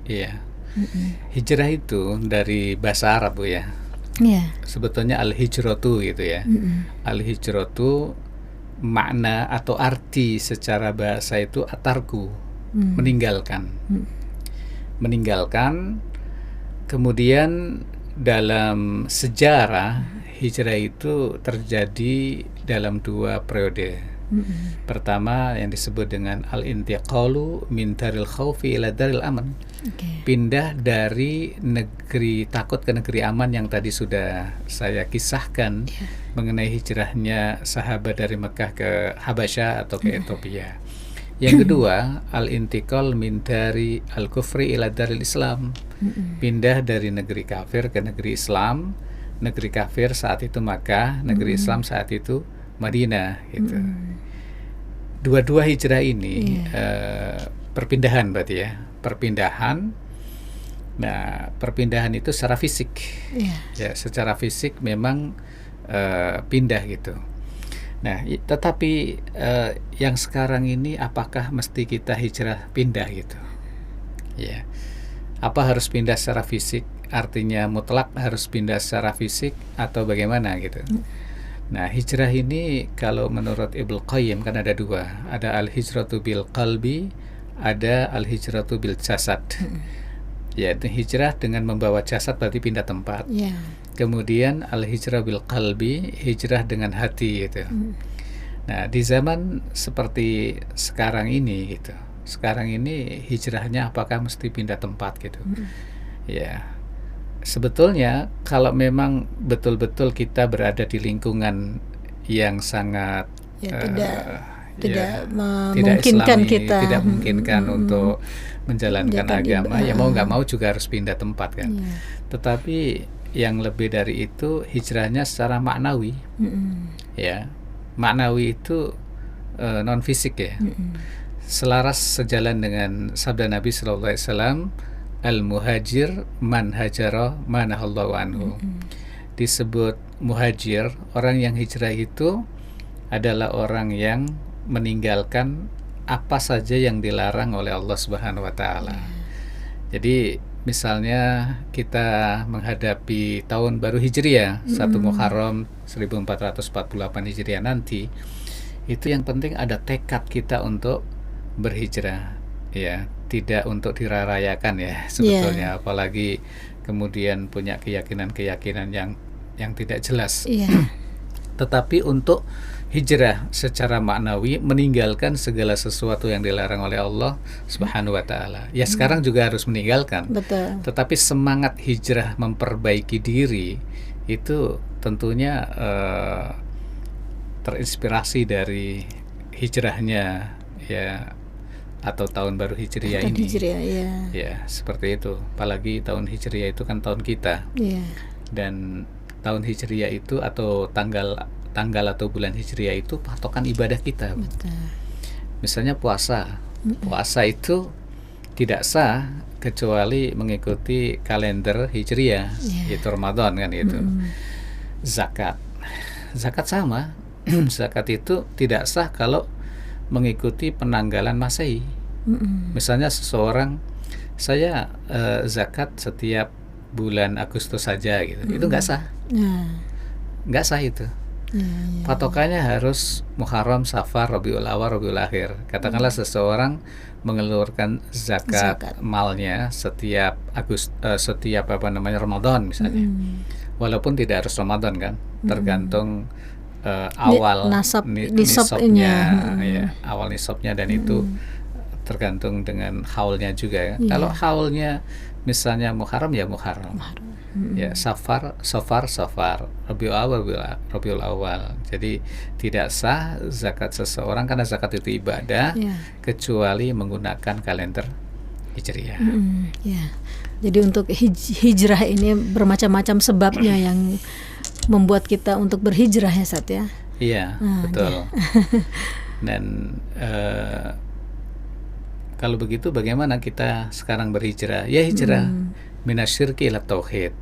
Iya. Hijrah itu dari bahasa Arab, Bu ya. Iya. Sebetulnya al-hijratu gitu ya. Al-hijratu makna atau arti secara bahasa itu atarku, meninggalkan. Meninggalkan. Kemudian dalam sejarah hijrah itu terjadi dalam 2 periode. Pertama yang disebut dengan al-intiqalu min daril khaufi ila daril aman. Pindah dari negeri takut ke negeri aman yang tadi sudah saya kisahkan, mengenai hijrahnya sahabat dari Mekah ke Habasyah atau ke Ethiopia. Yang kedua, al-intiqal min dari al-kufri ila daril Islam. Pindah dari negeri kafir ke negeri Islam. Negeri kafir saat itu Makkah, negeri Islam saat itu Madinah gitu. Dua-dua hijrah ini perpindahan berarti ya, perpindahan. Nah, perpindahan itu secara fisik, ya secara fisik memang pindah gitu. Nah, tetapi yang sekarang ini apakah mesti kita hijrah pindah gitu? Ya, apa harus pindah secara fisik? Artinya mutlak harus pindah secara fisik atau bagaimana gitu? Nah, hijrah ini kalau menurut Ibnu Qayyim kan ada 2, ada al-hijratu bil qalbi, ada al-hijratu bil jasad. Yaitu hijrah dengan membawa jasad berarti pindah tempat. Kemudian al-hijrah bil qalbi, hijrah dengan hati gitu. Nah, di zaman seperti sekarang ini gitu. Sekarang ini hijrahnya apakah mesti pindah tempat gitu? Ya. Sebetulnya kalau memang betul-betul kita berada di lingkungan yang sangat tidak memungkinkan kita, tidak memungkinkan untuk menjalankan agama, ya mau nggak mau juga harus pindah tempat kan. Tetapi yang lebih dari itu hijrahnya secara maknawi, ya maknawi itu non fisik ya, selaras sejalan dengan sabda Nabi Sallallahu Alaihi Wasallam, al-muhajir man hajara manahallahu anhu. Disebut muhajir, orang yang hijrah itu adalah orang yang meninggalkan apa saja yang dilarang oleh Allah Subhanahu wa taala. Jadi misalnya kita menghadapi tahun baru Hijriah, 1 Muharram 1448 Hijriah nanti, itu yang penting ada tekad kita untuk berhijrah, ya, tidak untuk dirarayakan ya sebetulnya, apalagi kemudian punya keyakinan-keyakinan yang tidak jelas. Tetapi untuk hijrah secara maknawi, meninggalkan segala sesuatu yang dilarang oleh Allah Subhanahu wa taala. Ya sekarang juga harus meninggalkan. Betul. Tetapi semangat hijrah memperbaiki diri itu tentunya terinspirasi dari hijrahnya ya, atau tahun baru Hijriah Tahun ini. Hijriah, ya. Ya, seperti itu. Apalagi tahun Hijriah itu kan tahun kita. Iya. Dan tahun Hijriah itu atau tanggal atau bulan Hijriah itu patokan ibadah kita. Betul. Misalnya puasa. Puasa itu tidak sah kecuali mengikuti kalender Hijriah, yaitu Ramadan kan itu. Zakat sama. Zakat itu tidak sah kalau mengikuti penanggalan Masehi. Misalnya seseorang, saya zakat setiap bulan Agustus saja gitu, itu nggak sah. Nggak sah itu. Patokannya harus Muharram, Safar, Rabiul Awal, Rabiul Akhir. Katakanlah seseorang mengeluarkan zakat malnya setiap Ramadan misalnya. Walaupun tidak harus Ramadan kan, tergantung awal nisabnya, ya, awal nisabnya, dan itu tergantung dengan haulnya juga ya. Kalau haulnya misalnya Muharram ya Muharram. Ya, Safar, Rabiul Awal. Jadi tidak sah zakat seseorang karena zakat itu ibadah kecuali menggunakan kalender Hijriah. Ya. Jadi untuk hijrah ini bermacam-macam sebabnya yang membuat kita untuk berhijrah ya, Sat ya. Iya, betul. Dan kalau begitu bagaimana kita sekarang berhijrah? Ya hijrah minasyirki ila tauhid.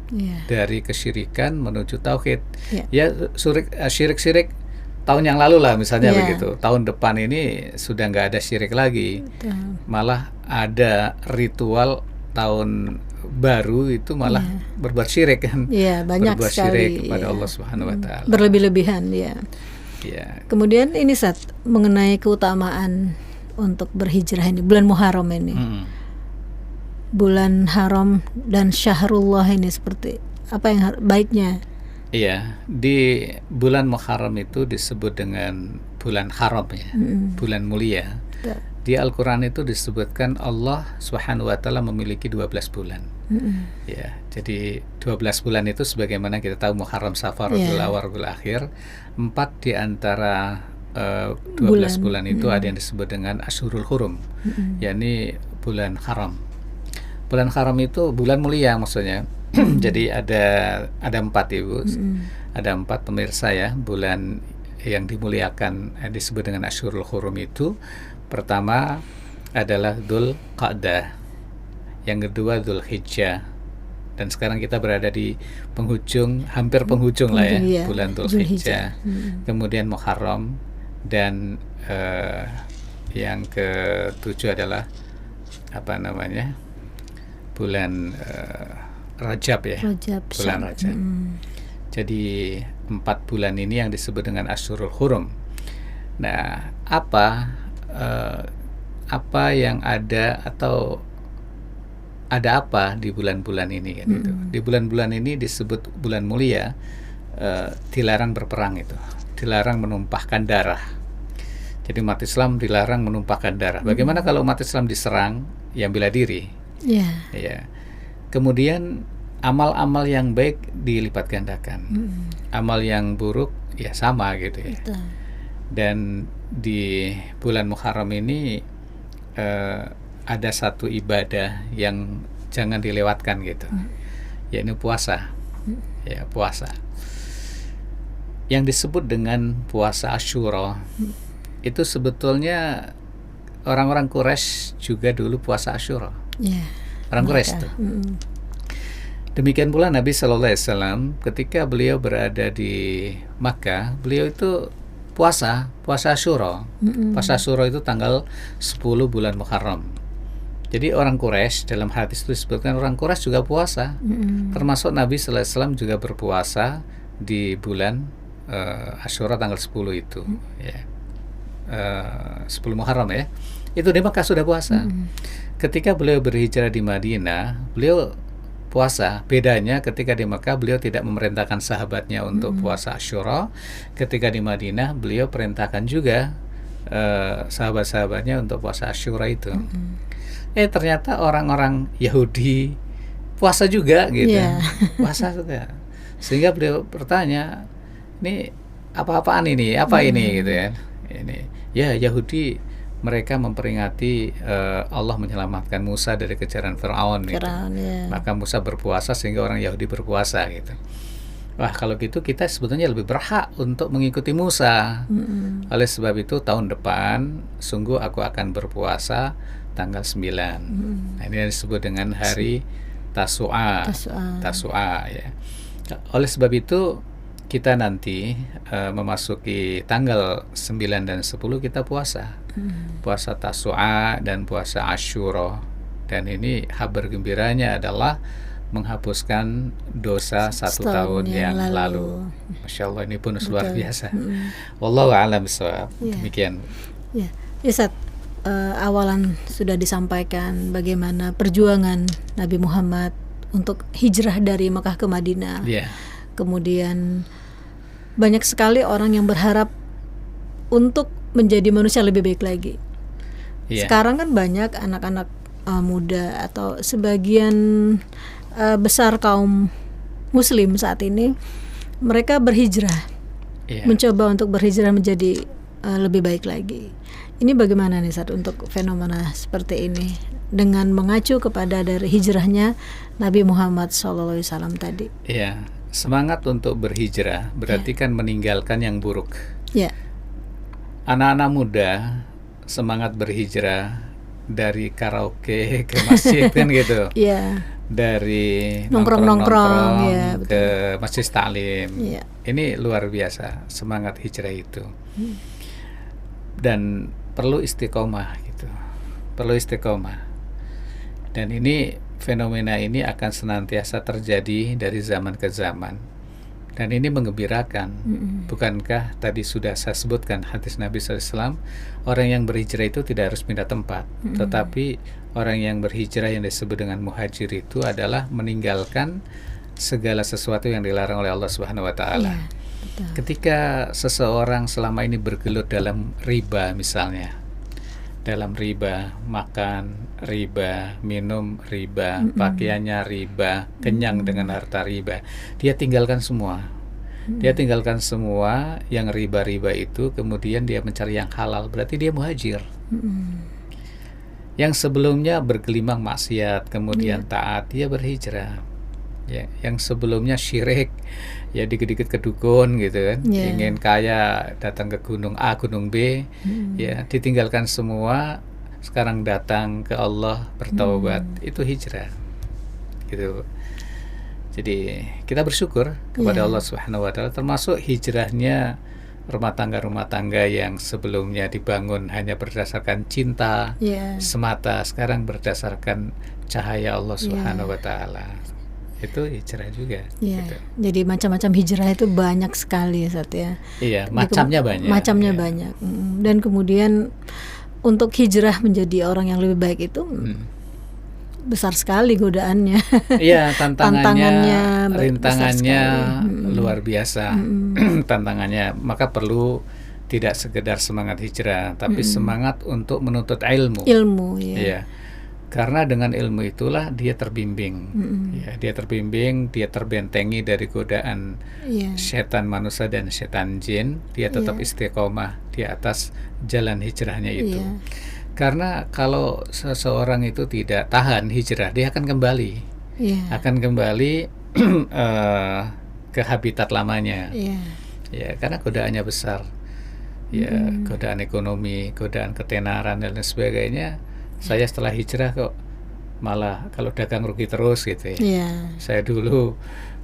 Dari kesyirikan menuju tauhid. Ya syirik tahun yang lalu lah misalnya begitu. Tahun depan ini sudah nggak ada syirik lagi. Malah ada ritual tahun baru itu malah berbuat syirik kan. Banyak berbuat sekali syirik kepada Allah Subhanahu wa taala. Berlebih-lebihan ya. Kemudian ini Sat, mengenai keutamaan untuk berhijrah ini, bulan Muharram ini. Bulan haram dan syahrullah ini seperti apa yang baiknya? Iya, di bulan Muharram itu disebut dengan bulan haram ya, bulan mulia. Di Al-Quran itu disebutkan Allah Subhanahu wa taala memiliki 12 bulan. Ya, jadi 12 bulan itu sebagaimana kita tahu Muharram, Safar, Rabiul Awal, Rabiul Akhir. 4 di antara 12 bulan itu ada yang disebut dengan Ashurul Hurum, yakni bulan haram. Bulan haram itu bulan mulia maksudnya. Jadi ada 4 Ibu. Ada 4 pemirsa ya, bulan yang dimuliakan disebut dengan Ashurul Hurum itu. Pertama adalah Dzul Qa'dah, yang kedua Dzul Hijjah, dan sekarang kita berada di hampir penghujung lah ya, bulan Dzul Hijjah. Kemudian Muharram, dan yang ke-7 adalah bulan Rajab ya, bulan Rajab. Jadi 4 bulan ini yang disebut dengan Ashurul Hurum. Nah, apa yang ada atau ada apa di bulan-bulan ini kan itu. Di bulan-bulan ini disebut bulan mulia, dilarang berperang itu, dilarang menumpahkan darah. Jadi umat Islam dilarang menumpahkan darah. Bagaimana kalau umat Islam diserang, yang bela diri? Ya. Kemudian amal-amal yang baik dilipat gandakan. Amal yang buruk ya sama gitu ya. Dan di bulan Muharram ini ada satu ibadah yang jangan dilewatkan gitu, yaitu puasa. Ya, puasa. Yang disebut dengan puasa Asyura itu sebetulnya orang-orang Quraisy juga dulu puasa Asyura. Orang Quraisy itu. Demikian pula Nabi Sallallahu Alaihi Wasallam ketika beliau berada di Makkah, beliau itu puasa Asyura. Puasa Asyura itu tanggal 10 bulan Muharram. Jadi orang Quraisy, dalam hadis itu disebutkan orang Quraisy juga puasa. Termasuk Nabi Sallallahu Alaihi Wasallam juga berpuasa di bulan Asyura tanggal 10 itu. 10 Muharram ya. Itu di Makkah sudah puasa. Ketika beliau berhijrah di Madinah, beliau puasa. Bedanya ketika di Mekah beliau tidak memerintahkan sahabatnya untuk puasa Asyura. Ketika di Madinah beliau perintahkan juga sahabat-sahabatnya untuk puasa Asyura itu. Ternyata orang-orang Yahudi puasa juga gitu. Puasa juga. Sehingga beliau bertanya, ini apa-apaan ini, apa ini gitu ya. Ini ya Yahudi mereka memperingati Allah menyelamatkan Musa dari kejaran Firaun gitu. Firaun, ya. Maka Musa berpuasa sehingga orang Yahudi berpuasa gitu. Wah, kalau gitu kita sebetulnya lebih berhak untuk mengikuti Musa. Oleh sebab itu tahun depan sungguh aku akan berpuasa tanggal 9. Nah, ini yang disebut dengan hari Tasu'a. Tasu'a ya. Oleh sebab itu kita nanti memasuki tanggal 9 dan 10 kita puasa. Puasa Tasu'a dan puasa Asyura. Dan ini kabar gembiranya adalah menghapuskan dosa satu tahun yang lalu. Masya Allah, ini bonus luar biasa. Wallahu a'lam bishawab. Demikian. Ya, Ustaz, awalan sudah disampaikan bagaimana perjuangan Nabi Muhammad untuk hijrah dari Mekah ke Madinah. Kemudian banyak sekali orang yang berharap untuk menjadi manusia lebih baik lagi. Sekarang kan banyak anak-anak muda atau sebagian besar kaum muslim saat ini mereka berhijrah, mencoba untuk berhijrah menjadi lebih baik lagi. Ini bagaimana nih Ustaz untuk fenomena seperti ini dengan mengacu kepada dari hijrahnya Nabi Muhammad SAW tadi? Iya, semangat untuk berhijrah berarti kan meninggalkan yang buruk. Anak-anak muda semangat berhijrah dari karaoke ke masjid kan gitu. Dari nongkrong-nongkrong ke masjid taklim. Ini luar biasa semangat hijrah itu. Dan perlu istiqomah gitu. Perlu istiqomah. Dan ini fenomena ini akan senantiasa terjadi dari zaman ke zaman. Dan ini menggembirakan. Bukankah tadi sudah saya sebutkan hadis Nabi SAW, orang yang berhijrah itu tidak harus pindah tempat, tetapi orang yang berhijrah yang disebut dengan muhajir itu adalah meninggalkan segala sesuatu yang dilarang oleh Allah Subhanahu wa taala. Ketika seseorang selama ini bergelut dalam riba misalnya, dalam riba, makan riba, minum riba, pakaiannya riba, kenyang dengan harta riba, dia tinggalkan semua. Dia tinggalkan semua yang riba-riba itu, kemudian dia mencari yang halal, berarti dia muhajir. Yang sebelumnya bergelimang maksiat, kemudian taat, dia berhijrah. Yang sebelumnya syirik, ya dikit-dikit ke dukun gitu kan, ingin kaya datang ke gunung A, gunung B, ya ditinggalkan semua, sekarang datang ke Allah bertaubat, itu hijrah gitu. Jadi kita bersyukur kepada Allah Subhanahu wa taala, termasuk hijrahnya rumah tangga yang sebelumnya dibangun hanya berdasarkan cinta semata, sekarang berdasarkan cahaya Allah Subhanahu wa taala. Itu hijrah juga. Gitu. Jadi macam-macam hijrah itu banyak sekali Ustaz ya. Macamnya banyak. Banyak. Dan kemudian untuk hijrah menjadi orang yang lebih baik itu besar sekali godaannya. Tantangannya, rintangannya luar biasa. Tantangannya, maka perlu tidak sekedar semangat hijrah, tapi semangat untuk menuntut ilmu. Karena dengan ilmu itulah dia terbimbing. Dia terbimbing, dia terbentengi dari godaan setan manusia dan setan jin. Dia tetap istiqomah di atas jalan hijrahnya itu. Karena kalau seseorang itu tidak tahan hijrah, dia akan kembali. Akan kembali ke habitat lamanya. Karena godaannya besar. Godaan ekonomi, godaan ketenaran dan lain sebagainya. Saya setelah hijrah kok malah kalau dagang rugi terus gitu ya. Saya dulu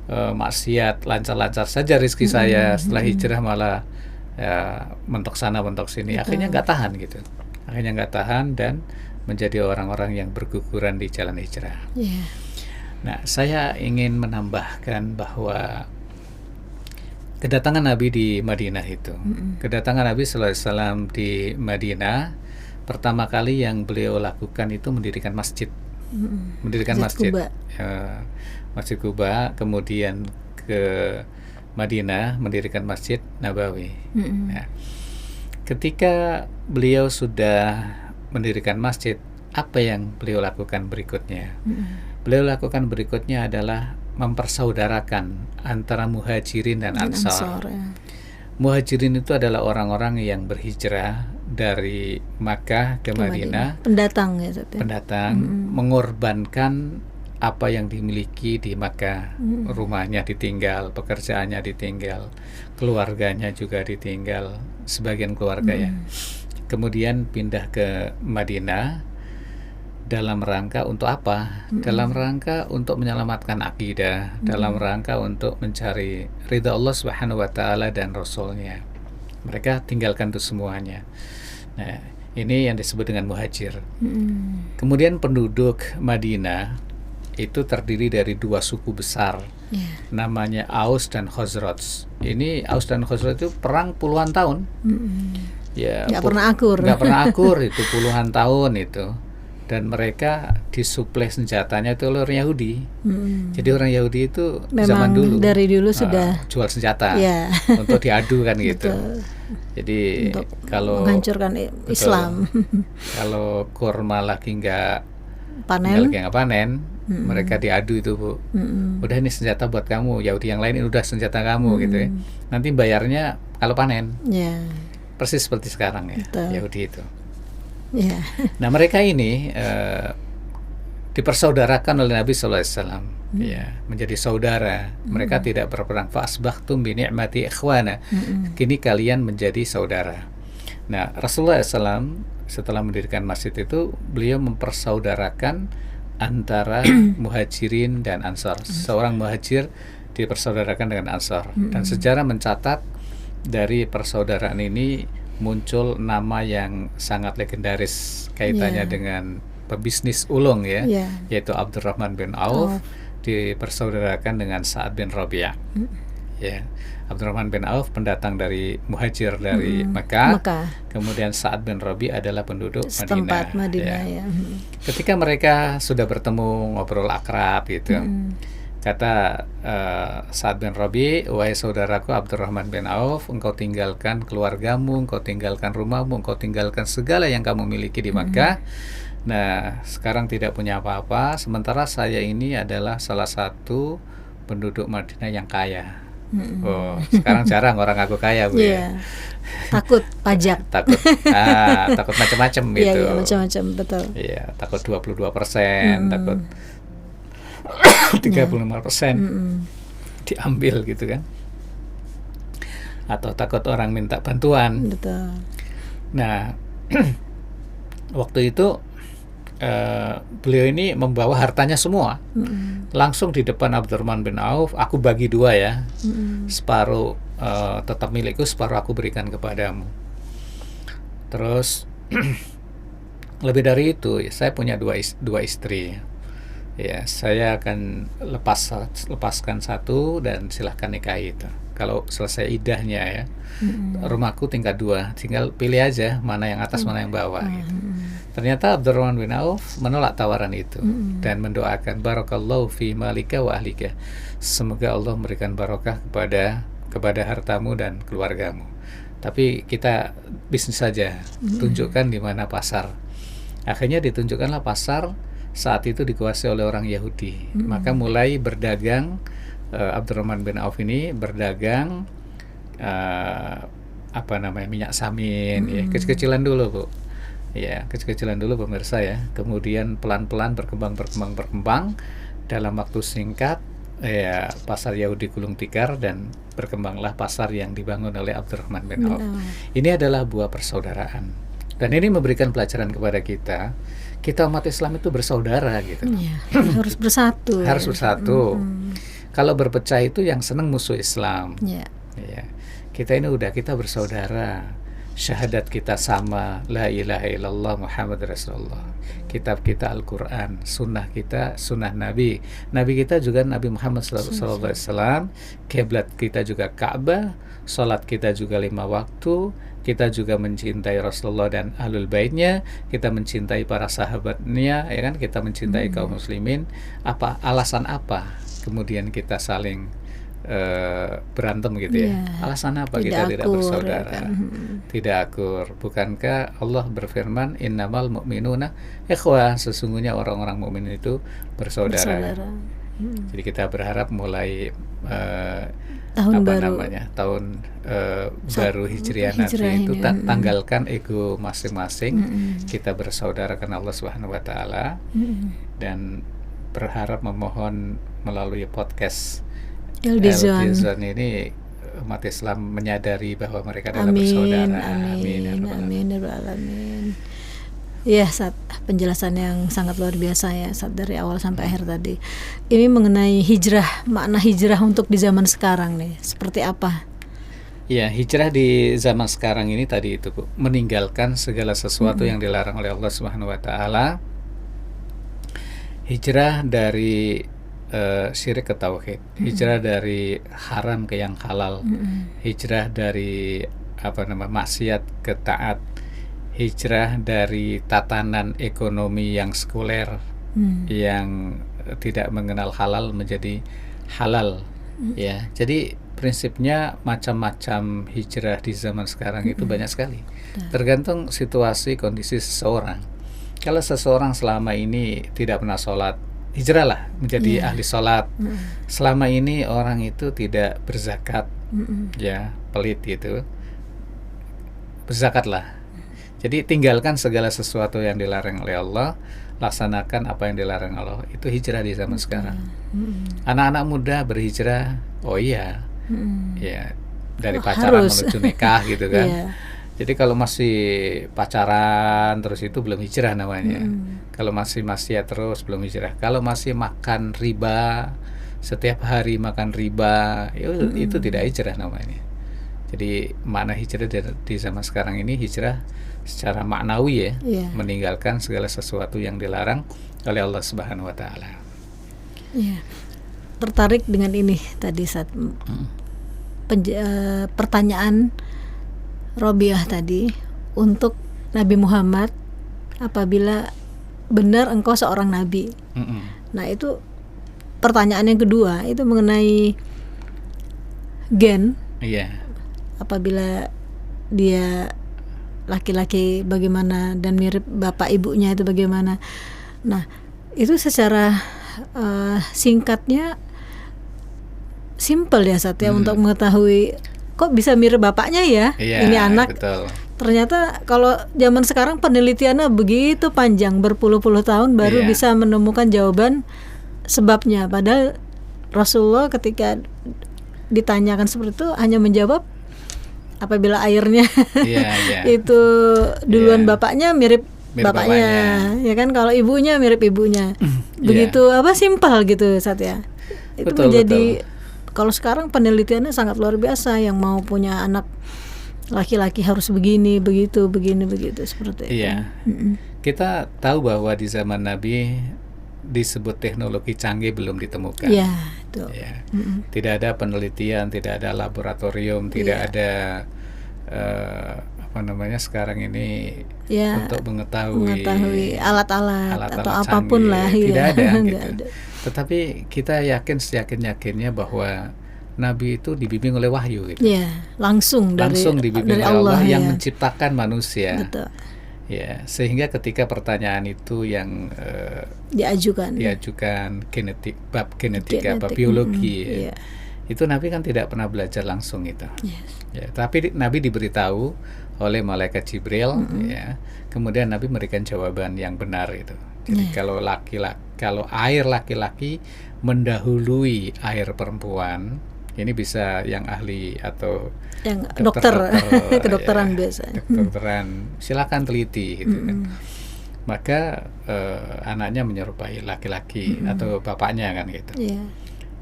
maksiat lancar-lancar saja rezeki saya, setelah hijrah malah mentok sana mentok sini. Akhirnya nggak tahan gitu. Akhirnya nggak tahan dan menjadi orang-orang yang berguguran di jalan hijrah. Nah, saya ingin menambahkan bahwa kedatangan Nabi di Madinah itu, kedatangan Nabi sallallahu alaihi wasallam di Madinah, pertama kali yang beliau lakukan itu mendirikan masjid. Mendirikan masjid. Masjid Quba, kemudian ke Madinah mendirikan Masjid Nabawi. Nah, ketika beliau sudah mendirikan masjid, apa yang beliau lakukan berikutnya? Beliau lakukan berikutnya adalah mempersaudarakan antara muhajirin dan ansar. Muhajirin itu adalah orang-orang yang berhijrah dari Makkah ke Madinah, Pendatang ya Ustaz ya. pendatang, mengorbankan apa yang dimiliki di Makkah. Rumahnya ditinggal, pekerjaannya ditinggal, keluarganya juga ditinggal, sebagian keluarga ya. Kemudian pindah ke Madinah dalam rangka untuk apa? Dalam rangka untuk menyelamatkan akidah, dalam rangka untuk mencari ridha Allah Subhanahu wa taala dan Rasulnya. Mereka tinggalkan itu semuanya. Nah, ini yang disebut dengan muhajir. Kemudian penduduk Madinah itu terdiri dari dua suku besar, namanya Aus dan Khazraj. Ini Aus dan Khazraj itu perang puluhan tahun. Ya, Nggak pernah akur. Nggak pernah akur itu puluhan tahun itu. Dan mereka disuplai senjatanya itu oleh orang Yahudi. Jadi orang Yahudi itu Memang zaman dulu dari dulu sudah jual senjata ya. untuk diadu kan gitu. Betul. Jadi Untuk kalau menghancurkan Islam. kalau kurma lagi nggak Panen. panen, mereka diadu itu, Bu. Udah ini senjata buat kamu, Yahudi yang lain ini udah senjata kamu gitu ya. Nanti bayarnya kalau panen. Ya. Persis seperti sekarang ya, Betul. Yahudi itu. Ya. Nah, mereka ini dipersaudarakan oleh Nabi sallallahu alaihi wasallam, ya, menjadi saudara. Mereka tidak berperang. Fa asbahtum bi ni'mati ikhwana. Kini kalian menjadi saudara. Nah, Rasulullah SAW setelah mendirikan masjid itu, beliau mempersaudarakan antara muhajirin dan ansar. Seorang muhajir dipersaudarakan dengan ansar. Dan sejarah mencatat dari persaudaraan ini muncul nama yang sangat legendaris kaitannya dengan pebisnis ulung ya, yaitu Abdurrahman bin Auf dipersaudarakan dengan Sa'ad bin Rabi'ah. Ya, Abdurrahman bin Auf pendatang dari muhajir dari Mekah. Kemudian Sa'ad bin Rabi' adalah penduduk setempat Madinah ya. Ketika mereka sudah bertemu, ngobrol akrab gitu, kata Sa'ad bin Rabi', wahai saudaraku Abdurrahman bin Auf, engkau tinggalkan keluargamu, engkau tinggalkan rumahmu, engkau tinggalkan segala yang kamu miliki di Makkah. Nah, sekarang tidak punya apa-apa, sementara saya ini adalah salah satu penduduk Madinah yang kaya. Oh, sekarang jarang orang aku kaya, Bu. Ya. Takut pajak. takut macam-macam gitu. Iya, macam-macam, betul. Iya, takut 22%, takut 35% diambil gitu kan, atau takut orang minta bantuan. Betul. Nah, waktu itu beliau ini membawa hartanya semua, langsung di depan Abdurrahman bin Auf. Aku bagi dua ya, separuh tetap milikku, separuh aku berikan kepadamu. Terus lebih dari itu, saya punya dua istri. Ya, saya akan lepaskan satu dan silahkan nikahi itu. Kalau selesai idahnya ya, rumahku tingkat 2, tinggal pilih aja mana yang atas mana yang bawah gitu. Ternyata Abdurrahman bin Auf menolak tawaran itu dan mendoakan barakallahu fi malika wa ahlika. Semoga Allah memberikan barokah kepada hartamu dan keluargamu. Tapi kita bisnis saja, tunjukkan di mana pasar. Akhirnya ditunjukkanlah pasar. Saat itu dikuasai oleh orang Yahudi. Maka mulai berdagang, Abdurrahman bin Auf ini berdagang minyak samin, ya, kecil-kecilan dulu, Bu. Ya, kecil-kecilan dulu pemirsa ya. Kemudian pelan-pelan berkembang. Dalam waktu singkat ya, pasar Yahudi gulung tikar dan berkembanglah pasar yang dibangun oleh Abdurrahman bin Auf. Ini adalah buah persaudaraan. Dan ini memberikan pelajaran kepada kita umat Islam itu bersaudara gitu. Ya, harus bersatu. Harus bersatu. Kalau berpecah itu yang senang musuh Islam. Ya. Kita ini kita bersaudara. Syahadat kita sama, la ilaha illallah Muhammad Rasulullah. Kitab kita Al-Quran, sunnah kita sunnah Nabi kita juga Nabi Muhammad SAW. Kiblat kita juga Ka'bah, salat kita juga 5 waktu. Kita juga mencintai Rasulullah dan ahlul baitnya, kita mencintai para sahabatnya, ya kan, kita mencintai kaum muslimin. Alasan apa kemudian kita saling berantem gitu ya? Alasan apa kita tidak bersaudara? Ya kan? Tidak akur. Bukankah Allah berfirman, innamal mu'minuna ikhwah, sesungguhnya orang-orang mukmin itu bersaudara. Jadi kita berharap mulai Tahun apa baru. namanya tahun baru Hijriah Hijrah nanti itu ini, tanggalkan ego masing-masing, kita bersaudarakan Allah Subhanahu Wa Taala, dan berharap memohon melalui podcast Eldizon. ini umat Islam menyadari bahwa mereka adalah Amin, bersaudara. amin, Ya Rabbal Alamin. amin, ya Rabbal Alamin. Ya, penjelasan yang sangat luar biasa ya, Sat, dari awal sampai akhir tadi. Ini mengenai hijrah, makna hijrah untuk di zaman sekarang nih, seperti apa? Ya, hijrah di zaman sekarang ini tadi itu, Bu, meninggalkan segala sesuatu yang dilarang oleh Allah Subhanahu Wa Taala. Hijrah dari syirik ke tauhid, hijrah dari haram ke yang halal, hijrah dari maksiat ke taat, hijrah dari tatanan ekonomi yang sekuler, yang tidak mengenal halal menjadi halal. Ya, jadi prinsipnya macam-macam hijrah di zaman sekarang itu banyak sekali, tergantung situasi kondisi seseorang. Kalau seseorang selama ini tidak pernah sholat, hijrahlah menjadi ahli sholat. Selama ini orang itu tidak berzakat, ya pelit gitu, berzakatlah. Jadi tinggalkan segala sesuatu yang dilarang oleh Allah, laksanakan apa yang dilarang Allah. Itu hijrah di zaman sekarang. Anak-anak muda berhijrah, oh iya, ya dari pacaran Harus. menuju nikah gitu kan. Iya. Jadi kalau masih pacaran terus itu belum hijrah namanya. Kalau masih maksiat terus belum hijrah. Kalau masih makan riba, setiap hari makan riba, itu tidak hijrah namanya. Jadi makna hijrah di zaman sekarang ini hijrah secara maknawi ya, meninggalkan segala sesuatu yang dilarang oleh Allah Subhanahu Wa Taala. Iya. Tertarik dengan ini tadi, Sat. Pertanyaan Robiah tadi untuk Nabi Muhammad, apabila benar engkau seorang nabi. Nah, itu pertanyaan yang kedua itu mengenai gen. Iya. Apabila dia laki-laki bagaimana dan mirip bapak ibunya itu bagaimana. Nah, itu secara singkatnya simple ya, Sat, ya, untuk mengetahui kok bisa mirip bapaknya ya, ini anak. Betul. Ternyata kalau zaman sekarang penelitiannya begitu panjang, berpuluh-puluh tahun baru bisa menemukan jawaban sebabnya. Padahal Rasulullah ketika ditanyakan seperti itu hanya menjawab apabila airnya itu duluan bapaknya mirip bapaknya, ya kan, kalau ibunya mirip ibunya. Begitu simpel gitu, Sat, ya. Itu menjadi kalau sekarang penelitiannya sangat luar biasa, yang mau punya anak laki-laki harus begini, begitu, seperti itu. Iya. Kita tahu bahwa di zaman Nabi disebut teknologi canggih belum ditemukan. Iya, itu. Ya. Tidak ada penelitian, tidak ada laboratorium, tidak ada sekarang ini untuk mengetahui alat-alat atau apapun canggih. lah. Tidak ada gitu. Ada. Tetapi kita yakin seyakin-yakinnya bahwa Nabi itu dibimbing oleh wahyu gitu. Ya, langsung dibimbing dari oleh Allah yang ya. menciptakan manusia. Betul. Ya, sehingga ketika pertanyaan itu yang diajukan bab genetika, bab biologi, itu Nabi kan tidak pernah belajar langsung itu. Ya, tapi Nabi diberitahu oleh malaikat Jibril, ya. Kemudian Nabi memberikan jawaban yang benar itu. Jadi kalau air laki-laki mendahului air perempuan, ini bisa yang ahli atau yang dokter kedokteran biasa. Kedokteran, silakan teliti gitu kan. Maka anaknya menyerupai laki-laki atau bapaknya kan gitu.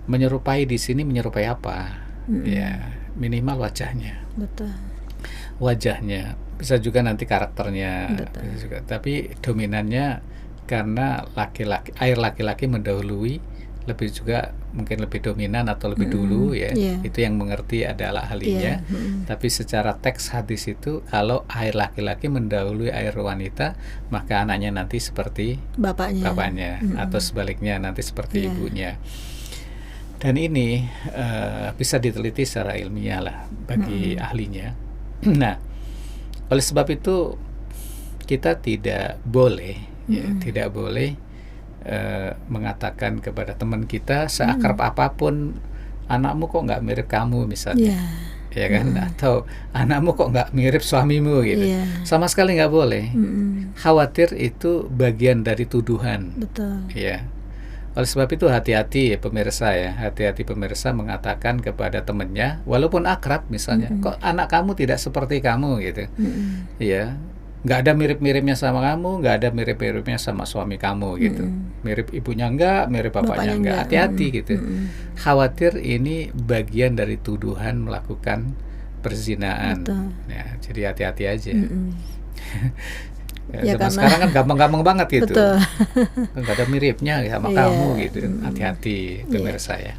Menyerupai di sini menyerupai apa? Ya, minimal wajahnya. Betul. Wajahnya, bisa juga nanti karakternya. Bisa juga. Tapi dominannya karena air laki-laki mendahului, mungkin lebih dominan atau lebih dulu ya. Itu yang mengerti adalah ahlinya. Tapi secara teks hadis itu, kalau air laki-laki mendahului air wanita, maka anaknya nanti seperti bapaknya atau sebaliknya nanti seperti ibunya. Dan ini bisa diteliti secara ilmiah lah bagi ahlinya. Nah, oleh sebab itu kita tidak boleh mengatakan kepada teman kita seakrab apapun, anakmu kok nggak mirip kamu misalnya, ya kan? Atau anakmu kok nggak mirip suamimu gitu. Sama sekali nggak boleh. Khawatir itu bagian dari tuduhan. Betul. Ya. Oleh sebab itu hati-hati ya pemirsa ya, hati-hati pemirsa mengatakan kepada temannya, walaupun akrab misalnya, kok anak kamu tidak seperti kamu gitu, ya, nggak ada mirip-miripnya sama kamu, nggak ada mirip-miripnya sama suami kamu gitu, mirip ibunya enggak, mirip bapaknya enggak, hati-hati gitu. Khawatir ini bagian dari tuduhan melakukan perzinaan. Ya, jadi hati-hati aja. Ya, zaman sekarang kan gampang-gampang banget gitu. Nggak ada miripnya sama kamu gitu. Hati-hati pemirsa ya.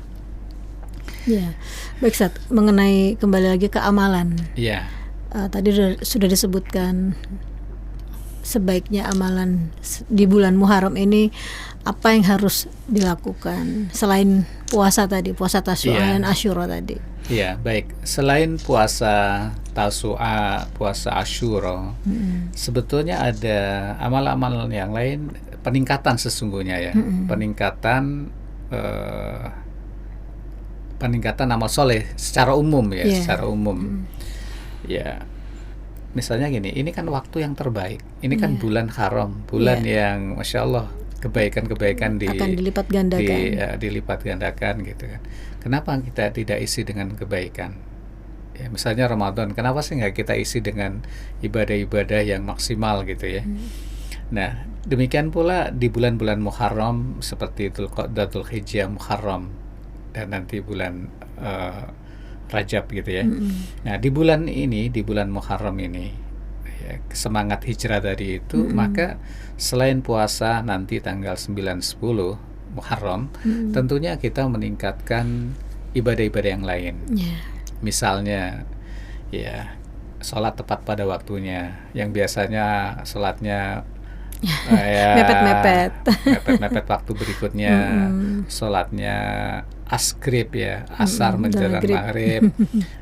Ya, baik Ustaz, mengenai kembali lagi ke amalan. Iya. Tadi sudah disebutkan sebaiknya amalan di bulan Muharram ini apa yang harus dilakukan selain puasa tadi, puasa Tasyu'a dan Asyura tadi. Iya, baik. Selain puasa Tasu'a, puasa Asyura, sebetulnya ada amal-amal yang lain, peningkatan sesungguhnya ya, peningkatan amal soleh secara umum ya, secara umum. Ya, misalnya gini, ini kan waktu yang terbaik, ini kan bulan haram, bulan yang Masya Allah kebaikan-kebaikan akan dilipat gandakan, dilipat gandakan gitu kan. Kenapa kita tidak isi dengan kebaikan? Ya, misalnya Ramadan, kenapa sih nggak kita isi dengan ibadah-ibadah yang maksimal gitu ya? Nah, demikian pula di bulan-bulan Muharram seperti Dzulqa'dah, Dzulhijjah, Muharram, dan nanti bulan Rajab gitu ya. Nah, di bulan ini, di bulan Muharram ini, ya, semangat hijrah tadi itu, maka selain puasa nanti tanggal 9-10 Muharram, tentunya kita meningkatkan ibadah-ibadah yang lain. Misalnya, ya, sholat tepat pada waktunya, yang biasanya sholatnya mepet-mepet waktu berikutnya, sholatnya asgrib ya, asar menjelang maghrib,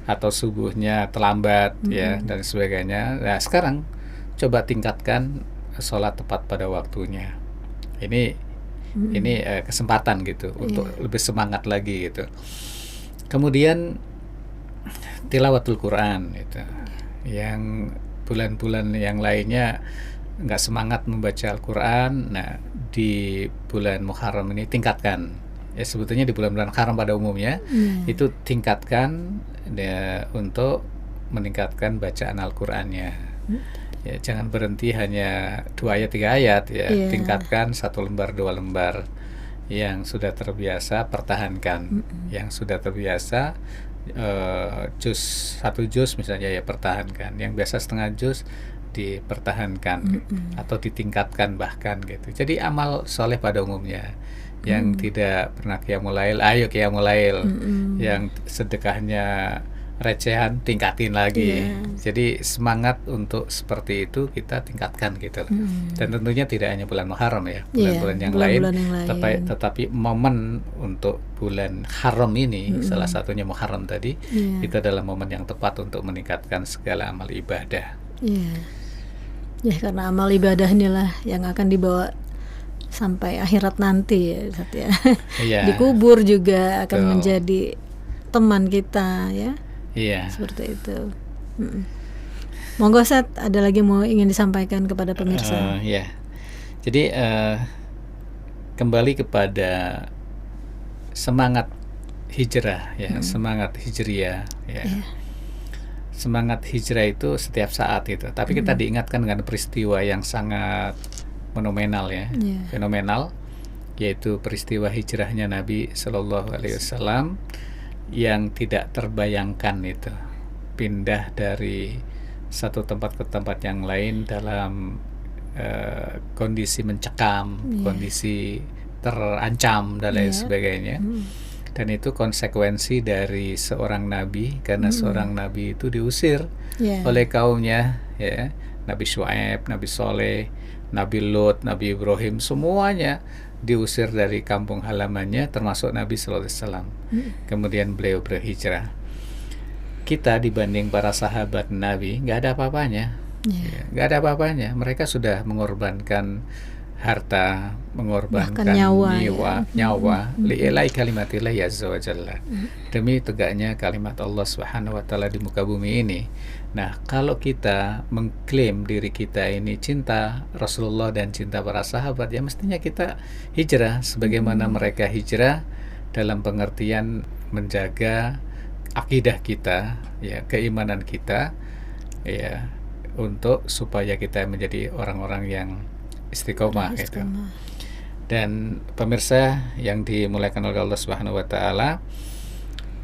atau subuhnya terlambat ya, dan sebagainya. Nah, sekarang coba tingkatkan sholat tepat pada waktunya. Ini kesempatan gitu untuk lebih semangat lagi gitu. Kemudian tilawatul Quran gitu. Yang bulan-bulan yang lainnya nggak semangat membaca Al-Quran, nah di bulan Muharram ini tingkatkan. Ya, sebetulnya di bulan-bulan haram pada umumnya itu tingkatkan ya, untuk meningkatkan bacaan Al-Qur'annya. Ya, jangan berhenti hanya 2 ayat 3 ayat ya, tingkatkan 1 lembar 2 lembar. Yang sudah terbiasa pertahankan, yang sudah terbiasa juz 1 juz misalnya ya pertahankan, yang biasa setengah juz dipertahankan atau ditingkatkan bahkan gitu. Jadi amal soleh pada umumnya, yang tidak pernah qiyamul lail, ayo qiyamul lail, yang sedekahnya recehan tingkatin lagi. Jadi semangat untuk seperti itu kita tingkatkan gitu. Dan tentunya tidak hanya bulan Muharram ya, bulan-bulan yang lain. Tetapi momen untuk bulan haram ini, salah satunya Muharram tadi, itu adalah momen yang tepat untuk meningkatkan segala amal ibadah. Ya, karena amal ibadah inilah yang akan dibawa sampai akhirat nanti ya, Ustaz ya. Dikubur juga akan menjadi teman kita ya. Seperti itu. Monggo Ustaz, ada lagi mau ingin disampaikan kepada pemirsa? Jadi kembali kepada semangat hijrah ya, semangat hijriah ya. Semangat hijrah itu setiap saat itu. Tapi kita diingatkan dengan peristiwa yang sangat fenomenal ya, fenomenal, yaitu peristiwa hijrahnya Nabi Shallallahu Alaihi Wasallam yang tidak terbayangkan itu, pindah dari satu tempat ke tempat yang lain dalam kondisi mencekam, kondisi terancam dan lain sebagainya. Dan itu konsekuensi dari seorang nabi, karena seorang nabi itu diusir oleh kaumnya ya, Nabi Syuaib, Nabi Soleh, Nabi Lut, Nabi Ibrahim, semuanya diusir dari kampung halamannya, termasuk Nabi Sallallahu Alaihi Wasallam. Kemudian beliau berhijrah. Kita dibanding para sahabat Nabi nggak ada apa-apanya, nggak ada apa-apanya. Mereka sudah mengorbankan harta, mengorbankan Bahkan nyawa, nyawa li'ilai kalimatillah azza wa jalla, demi tegaknya kalimat Allah Subhanahu wa taala di muka bumi ini. Nah, kalau kita mengklaim diri kita ini cinta Rasulullah dan cinta para sahabat, ya mestinya kita hijrah sebagaimana mereka hijrah dalam pengertian menjaga akidah kita, ya, keimanan kita, ya, untuk supaya kita menjadi orang-orang yang istiqomah gitu. Dan pemirsa yang dimuliakan oleh Allah Subhanahu wa taala,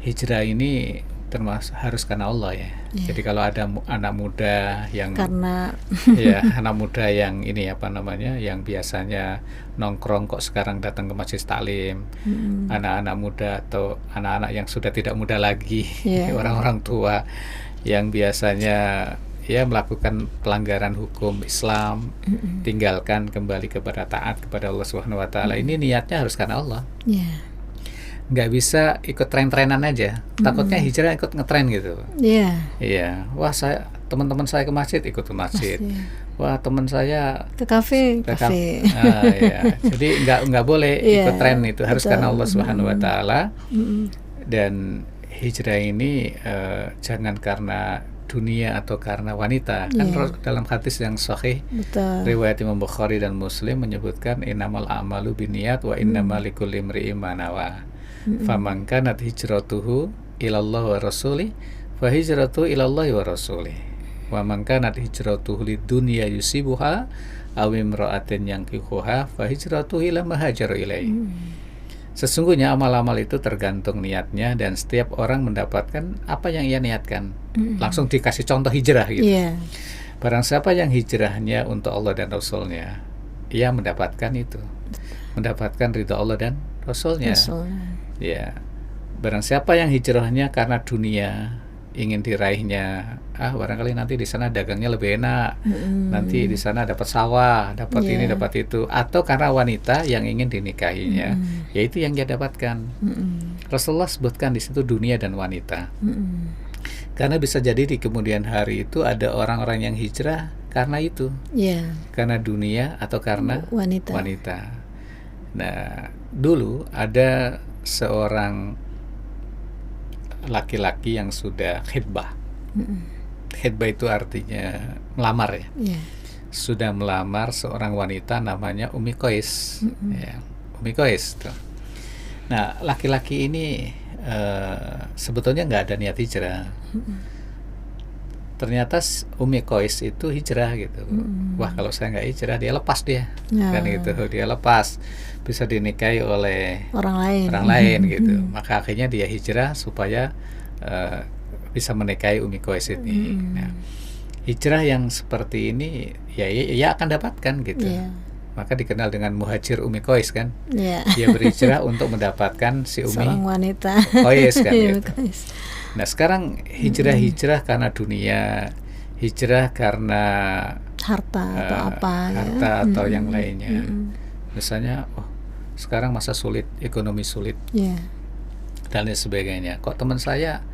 hijrah ini termasuk harus karena Allah ya. Jadi kalau ada anak muda yang karena ya, anak muda yang ini apa namanya, yang biasanya nongkrong kok sekarang datang ke masjid taklim, anak-anak muda atau anak-anak yang sudah tidak muda lagi, orang-orang tua yang biasanya ya melakukan pelanggaran hukum Islam, tinggalkan, kembali kepada taat kepada Allah Subhanahu wa taala. Ini niatnya harus karena Allah. Nggak bisa ikut tren-trenan aja. Takutnya hijrah ikut ngetren gitu. Iya. Wah, teman-teman saya ke masjid, ikut ke masjid. Wah, teman saya ke kafe. Ya. Jadi nggak boleh ikut tren itu. Harus karena Allah Subhanahu wa taala. Dan hijrah ini jangan karena dunia atau karena wanita. Kan dalam hadis yang sahih riwayat Imam Bukhari dan Muslim menyebutkan innamal a'malu binniyat wa innamal likulli imri'in ma nawa. Faman kanat hijratuhu ilallah wa rasulih fa hijratuhu ilallahi wa rasulih. Wa man kanat hijratuhu lidunya yusibuha aw imra'atin yankihuha fa hijratuhu ila ma hajara ilaihi. Sesungguhnya amal-amal itu tergantung niatnya, dan setiap orang mendapatkan apa yang ia niatkan. Langsung dikasih contoh hijrah gitu. Barang siapa yang hijrahnya untuk Allah dan Rasulnya, ia mendapatkan itu, mendapatkan ridha Allah dan Rasulnya. Ya, barang siapa yang hijrahnya karena dunia, ingin diraihnya, barangkali nanti di sana dagangnya lebih enak, nanti di sana dapat sawah, dapat ini, dapat itu, atau karena wanita yang ingin dinikahinya, yaitu yang dia dapatkan. Rasulullah sebutkan di situ dunia dan wanita, karena bisa jadi di kemudian hari itu ada orang-orang yang hijrah karena itu, karena dunia atau karena wanita. Nah, dulu ada seorang laki-laki yang sudah khidbah. Khidbah itu artinya melamar ya. Sudah melamar seorang wanita namanya Ummi Qais. Ummi Qais tuh. Nah, laki-laki ini sebetulnya nggak ada niat hijrah. Ternyata Ummi Qais itu hijrah gitu. Wah, kalau saya nggak hijrah, dia lepas dia. Kan gitu, dia lepas, bisa dinikahi oleh orang lain gitu. Maka akhirnya dia hijrah supaya bisa menikahi Ummi Qais ini. Nah, hijrah yang seperti ini ya ia akan dapatkan gitu. Maka dikenal dengan muhajir Ummi Qais kan. Dia berhijrah untuk mendapatkan si Ummi Qais kan gitu. Nah, sekarang hijrah karena dunia, hijrah karena harta atau apa atau yang lainnya. Misalnya, sekarang masa sulit, ekonomi sulit, dan lain sebagainya. Kok teman saya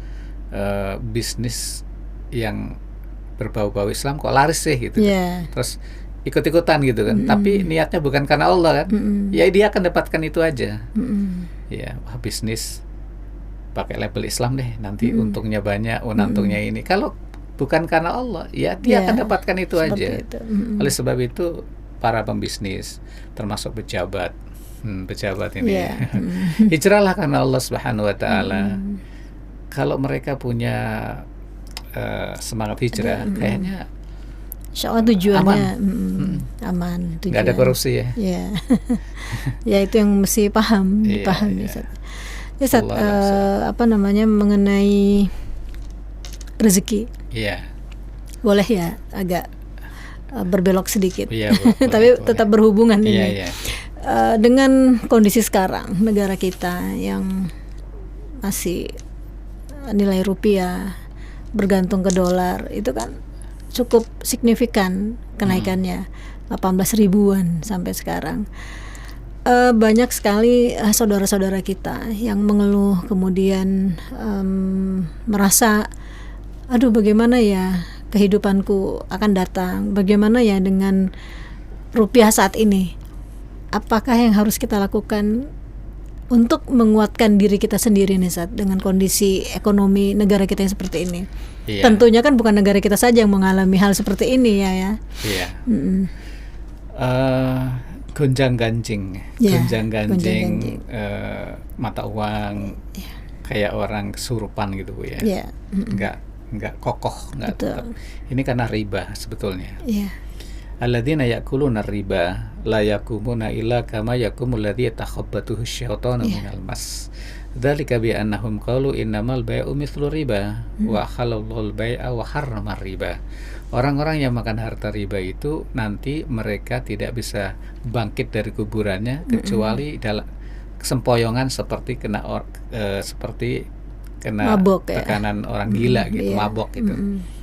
bisnis yang berbau-bau Islam kok laris sih gitu kan? Terus ikut-ikutan gitu kan, tapi niatnya bukan karena Allah kan, ya dia akan dapatkan itu aja. Ya, bisnis pakai label Islam deh, nanti untungnya banyak, untungnya ini. Kalau bukan karena Allah, ya dia akan dapatkan itu aja. Oleh sebab itu para pembisnis, termasuk pejabat ini, hijrahlah karena Allah Subhanahu wa taala. Kalau mereka punya semangat hijrah, kayaknya insya Allah tujuannya aman. Nggak ada korupsi ya. Ya itu yang mesti dipahami. Ustaz, mengenai rezeki. Boleh ya agak berbelok sedikit. Tapi tetap berhubungan ini. Dengan kondisi sekarang negara kita yang masih nilai rupiah bergantung ke dolar, itu kan cukup signifikan kenaikannya, 18 ribuan sampai sekarang. Banyak sekali saudara-saudara kita yang mengeluh, kemudian merasa, aduh bagaimana ya kehidupanku akan datang, bagaimana ya dengan rupiah saat ini. apakah yang harus kita lakukan untuk menguatkan diri kita sendiri nih saat dengan kondisi ekonomi negara kita yang seperti ini? Iya. Tentunya kan bukan negara kita saja yang mengalami hal seperti ini ya. Iya. Mm-mm. Gonjang-ganjing, Ya, gonjang-ganjing mata uang, kayak orang kesurupan gitu Bu ya. Ya. Mm-mm. Nggak kokoh, nggak Betul. tetap. Ini karena riba sebetulnya. Ya. Alladzina ya'kuluna riba la yakumuna illa kama yakumul ladzi yatakhabbathu asyaitanu minal mas. Dzalika bi annahum qalu innamal bai'u mithlu riba wa halallahu al-bai'a wa harrama riba. Orang-orang yang makan harta riba itu nanti mereka tidak bisa bangkit dari kuburannya kecuali dalam sempoyongan seperti seperti kena Mabok ya. tekanan orang gila gitu, Iya. mabok gitu.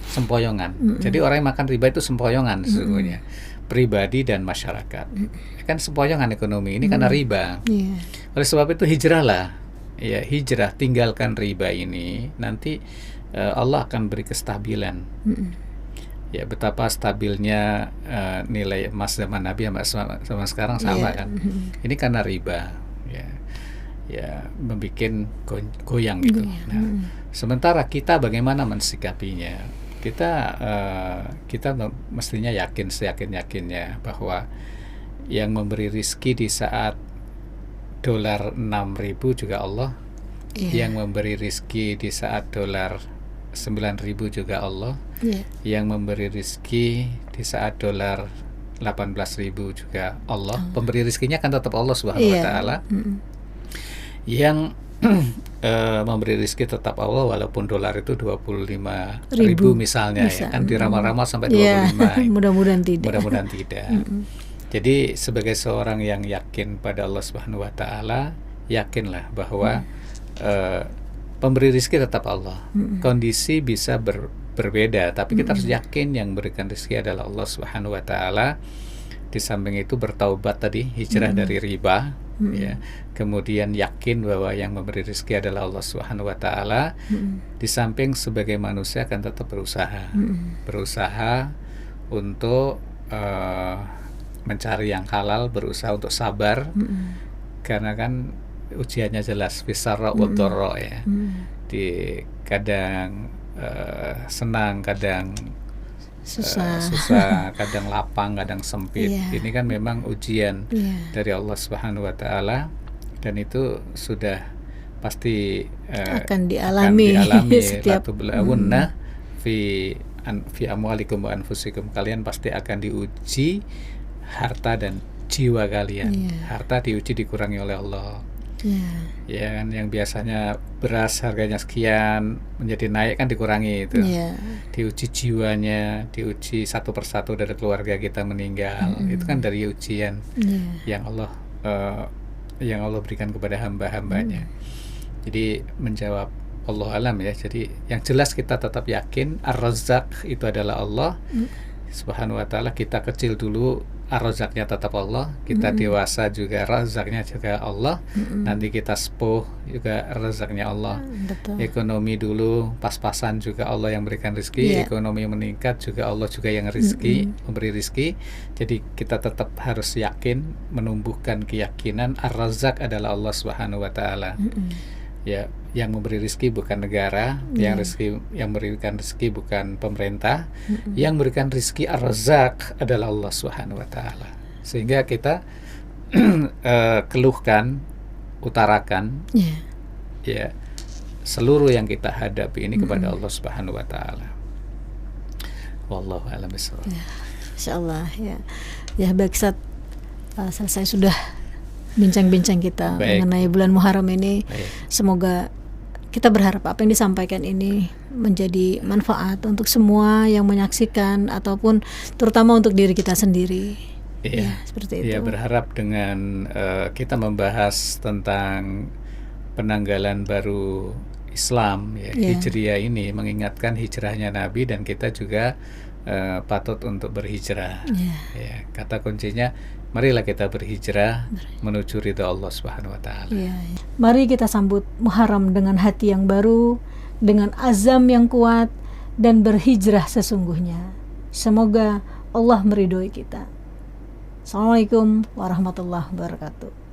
Sempoyongan. Jadi orang yang makan riba itu sempoyongan sesungguhnya. Pribadi dan masyarakat. Kan sempoyongan ekonomi ini karena riba. Iya. Oleh sebab itu hijrahlah. Ya, hijrah, tinggalkan riba ini. Nanti Allah akan beri kestabilan. Ya, betapa stabilnya nilai emas zaman Nabi sama sekarang sama kan. Ini karena riba. Ya, membuat goyang gitu. Nah, sementara kita bagaimana mensikapinya? Kita mestinya seyakin-yakinnya bahwa yang memberi rizki di saat dolar 6.000 juga Allah, yang memberi rizki di saat dolar 9.000 juga Allah, yang memberi rizki di saat dolar 18.000 juga Allah. Pemberi rizkinya kan tetap Allah Subhanahu wa Ta'ala. Yang memberi rezeki tetap Allah walaupun dolar itu 25.000 misalnya ya kan diramal-ramal sampai 25. Mudah-mudahan tidak. Mudah-mudahan tidak. Jadi sebagai seorang yang yakin pada Allah Subhanahu wa Ta'ala, yakinlah bahwa pemberi rezeki tetap Allah. Kondisi bisa berbeda, tapi kita harus yakin yang berikan rezeki adalah Allah Subhanahu wa Ta'ala. Di samping itu bertaubat tadi, hijrah dari riba. Ya, kemudian yakin bahwa yang memberi rezeki adalah Allah Subhanahu wa Ta'ala. Di samping sebagai manusia akan tetap berusaha untuk mencari yang halal, berusaha untuk sabar, karena kan ujiannya jelas fisarra wa dharra ya. Di kadang senang, kadang susah, kadang lapang, kadang sempit. Ini kan memang ujian dari Allah Subhanahu wa Ta'ala, dan itu sudah pasti akan dialami setiap belawunna fi amwalikum wa anfusikum. Kalian pasti akan diuji harta dan jiwa kalian. Harta diuji dikurangi oleh Allah. Ya kan, yang biasanya beras harganya sekian menjadi naik kan dikurangi itu. Diuji jiwanya, diuji satu persatu dari keluarga kita meninggal. Itu kan dari ujian yang Allah berikan kepada hamba-hambanya. Jadi menjawab Allah alam ya. Jadi yang jelas kita tetap yakin Ar-Razzaq itu adalah Allah Subhanahu wa Ta'ala. Kita kecil dulu Ar-Razzaqnya tetap Allah, kita dewasa juga Razzaqnya juga Allah, nanti kita sepuh juga Razzaqnya Allah. Ekonomi dulu pas-pasan juga Allah yang berikan rezeki, ekonomi meningkat juga Allah juga yang memberi rezeki. Jadi kita tetap harus yakin, menumbuhkan keyakinan Ar-Razzaq adalah Allah Subhanahu wa Ta'ala. Ya, yang memberi rezeki bukan negara, yang memberikan rezeki bukan pemerintah, yang memberikan rezeki Ar-Razzaq adalah Allah Subhanahu wa Ta'ala. Sehingga kita keluhkan, utarakan ya seluruh yang kita hadapi ini kepada Allah Subhanahu wa Ta'ala. Wallahu a'lam bishawab. Insyaallah ya. Ya baik Ustaz, selesai sudah bincang-bincang kita mengenai bulan Muharram ini. Semoga kita berharap apa yang disampaikan ini menjadi manfaat untuk semua yang menyaksikan ataupun terutama untuk diri kita sendiri. Seperti itu. Berharap dengan kita membahas tentang penanggalan baru Islam Hijriyah ini mengingatkan hijrahnya Nabi, dan kita juga patut untuk berhijrah. Kata kuncinya, marilah kita berhijrah menuju ridha Allah Subhanahu wa Ta'ala. Mari kita sambut Muharram dengan hati yang baru, dengan azam yang kuat, dan berhijrah sesungguhnya. Semoga Allah meridhoi kita. Assalamualaikum warahmatullahi wabarakatuh.